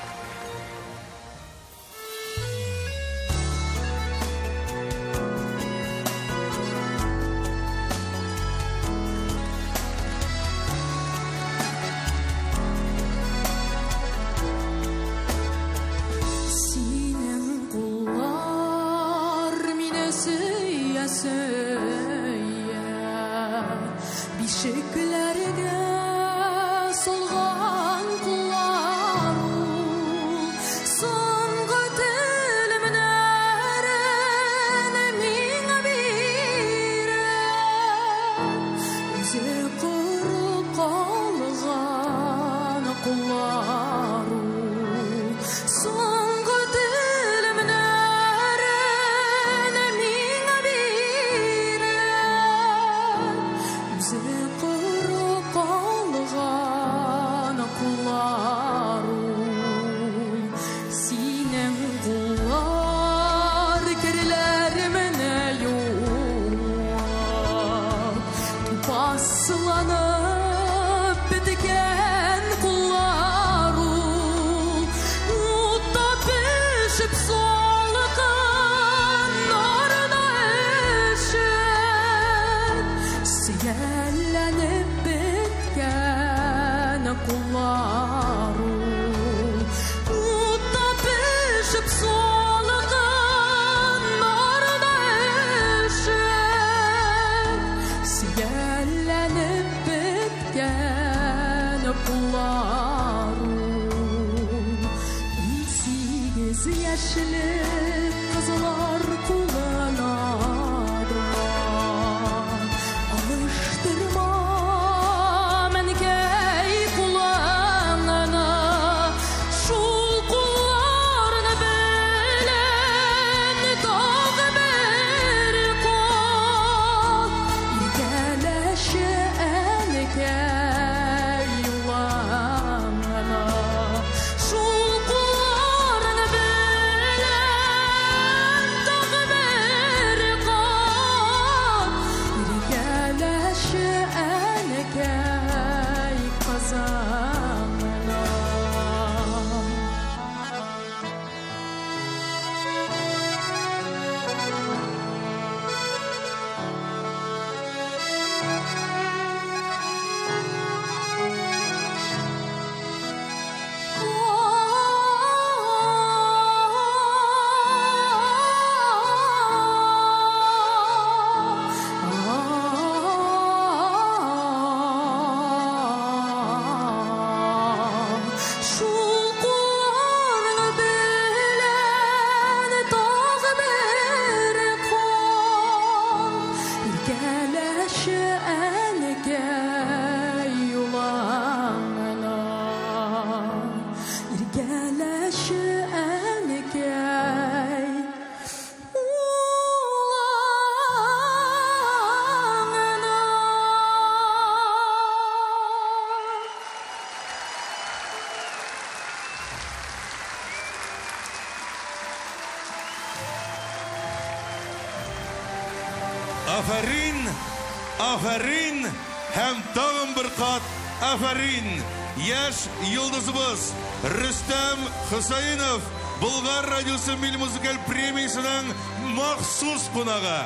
Афарин, һәм тагын бер кат афарин. Яшь йолдызыбыз Рөстәм Хусаинов Болгар радиосы милли музыкаль премиясының махсус кунагы.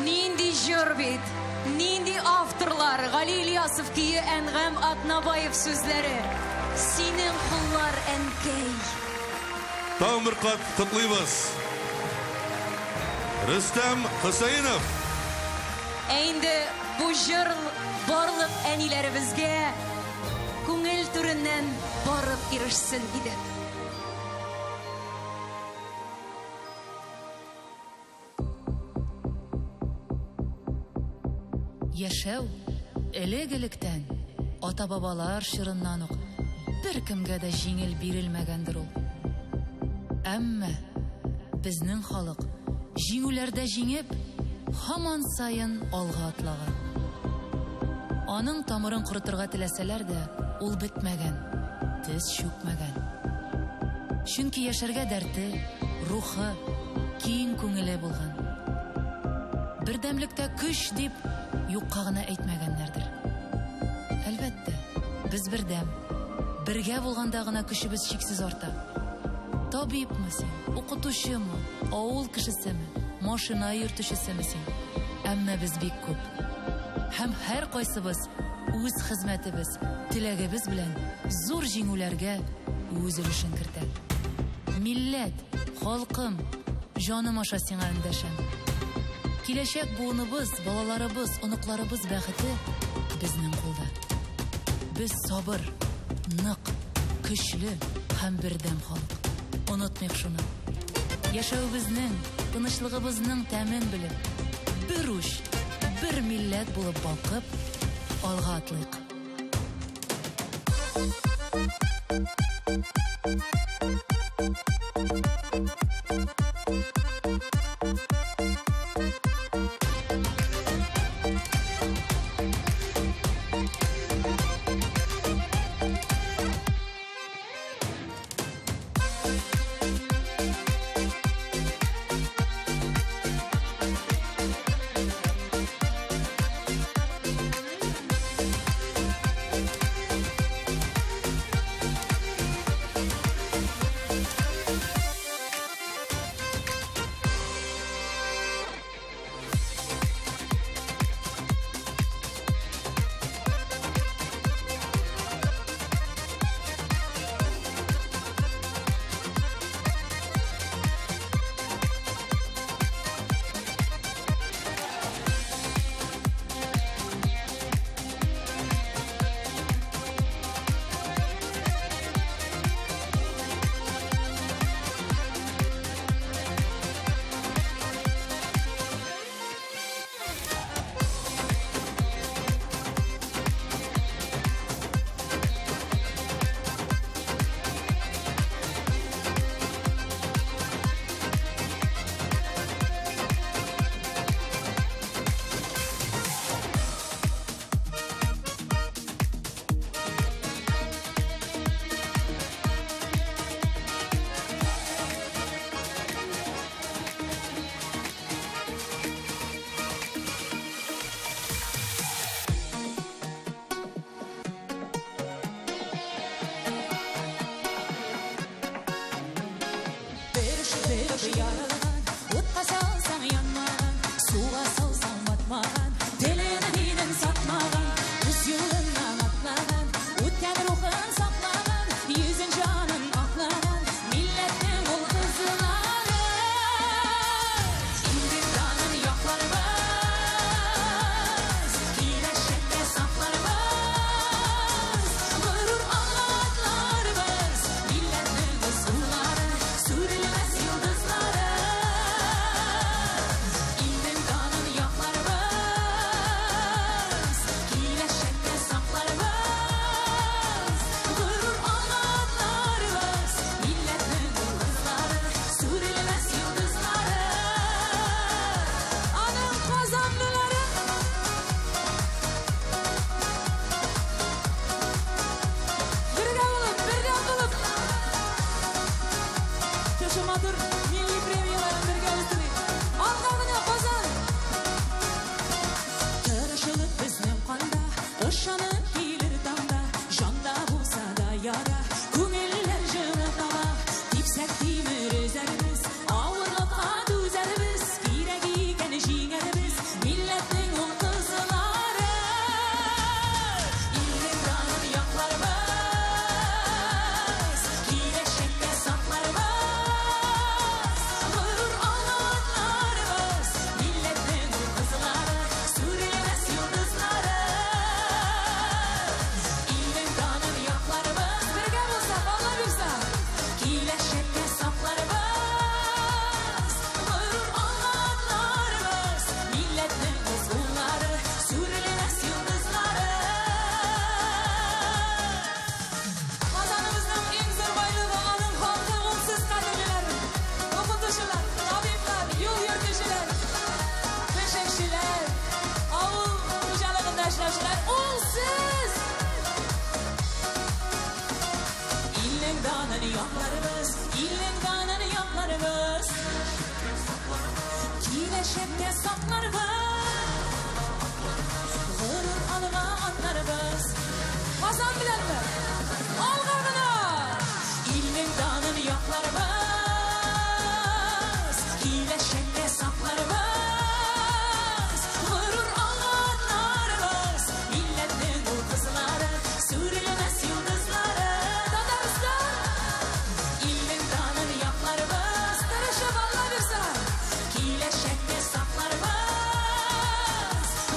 Нинди җыр бит, нинди авторлар, Гали Ильясов кие, Әнгам Атнабаев сүзләре. Синең куллар, әнкәй. Тагын бер кат котлыйбыз. Рөстәм Хусаинов. Әйнде бу җыр барлык әниләребезгә күңел түреннән барып ирешсен иде. Яшәү элек-электән ата-бабалар чорыннан ук бер кемгә дә җиңел бирелмәгәндер ул. Әмма безнең халык җиңүләрдә җиңеп, һаман сайын алга атлаган. Аның тамырын корытырга теләсәләр дә, ул бетмәгән, тез чүкмәгән. Чөнки яшәргә дәрте, рухы, киң күңеле булган. Бердәмлектә көч дип юкка гына әйтмәгәннәрдер. Әлбәттә, без бердәм, бергә булганда гына көчебез чиксез арта. Табибмы син, укытучымы, авыл кешесеме, машина йөртүчесеме син? Әмма без бик күп. Һәм һәр кайсыбыз үз хезмәтебез, теләгебез белән зур җиңүләргә үз өлешен кертә. Милләт, халкым, җаным аша сиңа эндәшәм. Киләчәк буыныбыз, балаларыбыз, оныкларыбыз бәхете безнең кулда. Без сабыр, нык, көчле һәм бердәм халык. Онытмыйк шуны. Яшәүебезнең, тынычлыгыбызның тәмен белеп, бер уч, бер милләт булып балкып, алга атлыйк. danını yoklarımız, ilin danını yoklarımız. Kileşette saklarımız, gurur alıma atlarımız. Kazan bilen mi? Al karnını. İlin danını yoklarımız, kileşette saklarımız. Gurur alanlarımız, milletin ul kızları, sürülmez yıldızları. Dadarızlar, ilin danını yoklarımız. Tırışı valla bir sıra. Kileşette saklarımız.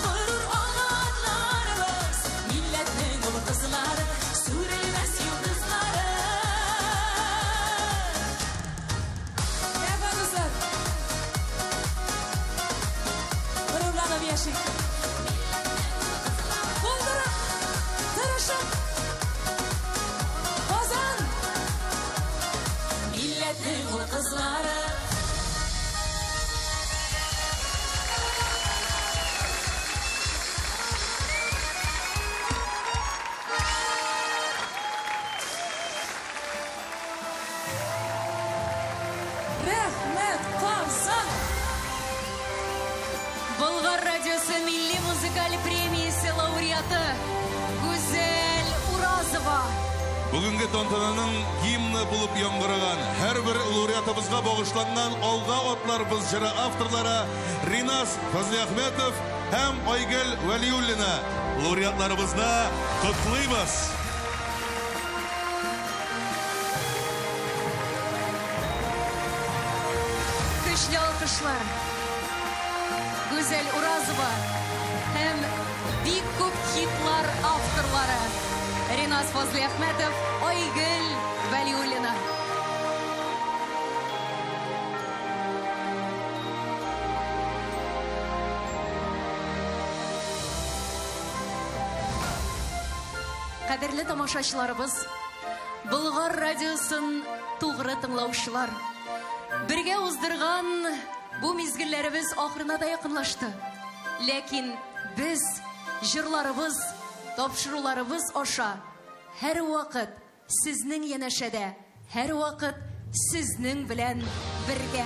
Gurur alanlarımız, milletin ul kızları, sürülmez yıldızları. Efendimizler, gururlanıp yaşayın. Buldurun, tırışın, bozan, milletin ul kızları. Rehmet Kazan. Болгар радиосы Милли музыкаль премиясы лауреаты Гүзел Уразова. Бүгінгі тантананың гимні болып яңғыраған әрбір лауреатымызға бағышланған алға отларбыз жыры авторлары Ринас Фазлиахметов һәм Айгөл Вәлиуллина. Лауреатларыбызны құтлыйбыз. Көчле алкышлар. Гүзел Уразова һәм бик күп хитлар авторлары Ринас Фазлиахметов, Айгөл Вәлиуллина. Кадерле тамашачыларыбыз, Болгар радиосын тугры тыңлаучылар, бергә уздырган бу мизгелләребез ахырына да якынлашты. Ләкин без җырларыбыз, тапшыруларыбыз аша һәр вакыт сезнең янәшәдә, һәр вакыт сезнең белән бергә.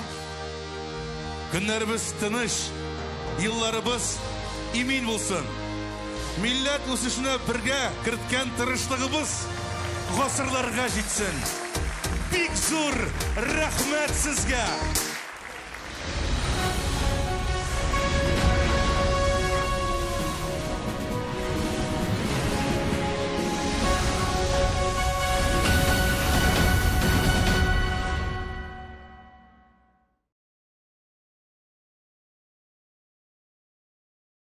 Көннәребез тыныч, елларыбыз имин булсын. Милләт үсешенә бергә керткән тырышлыгыбыз гасырларга җитсен. Бик зур рәхмәт сезгә.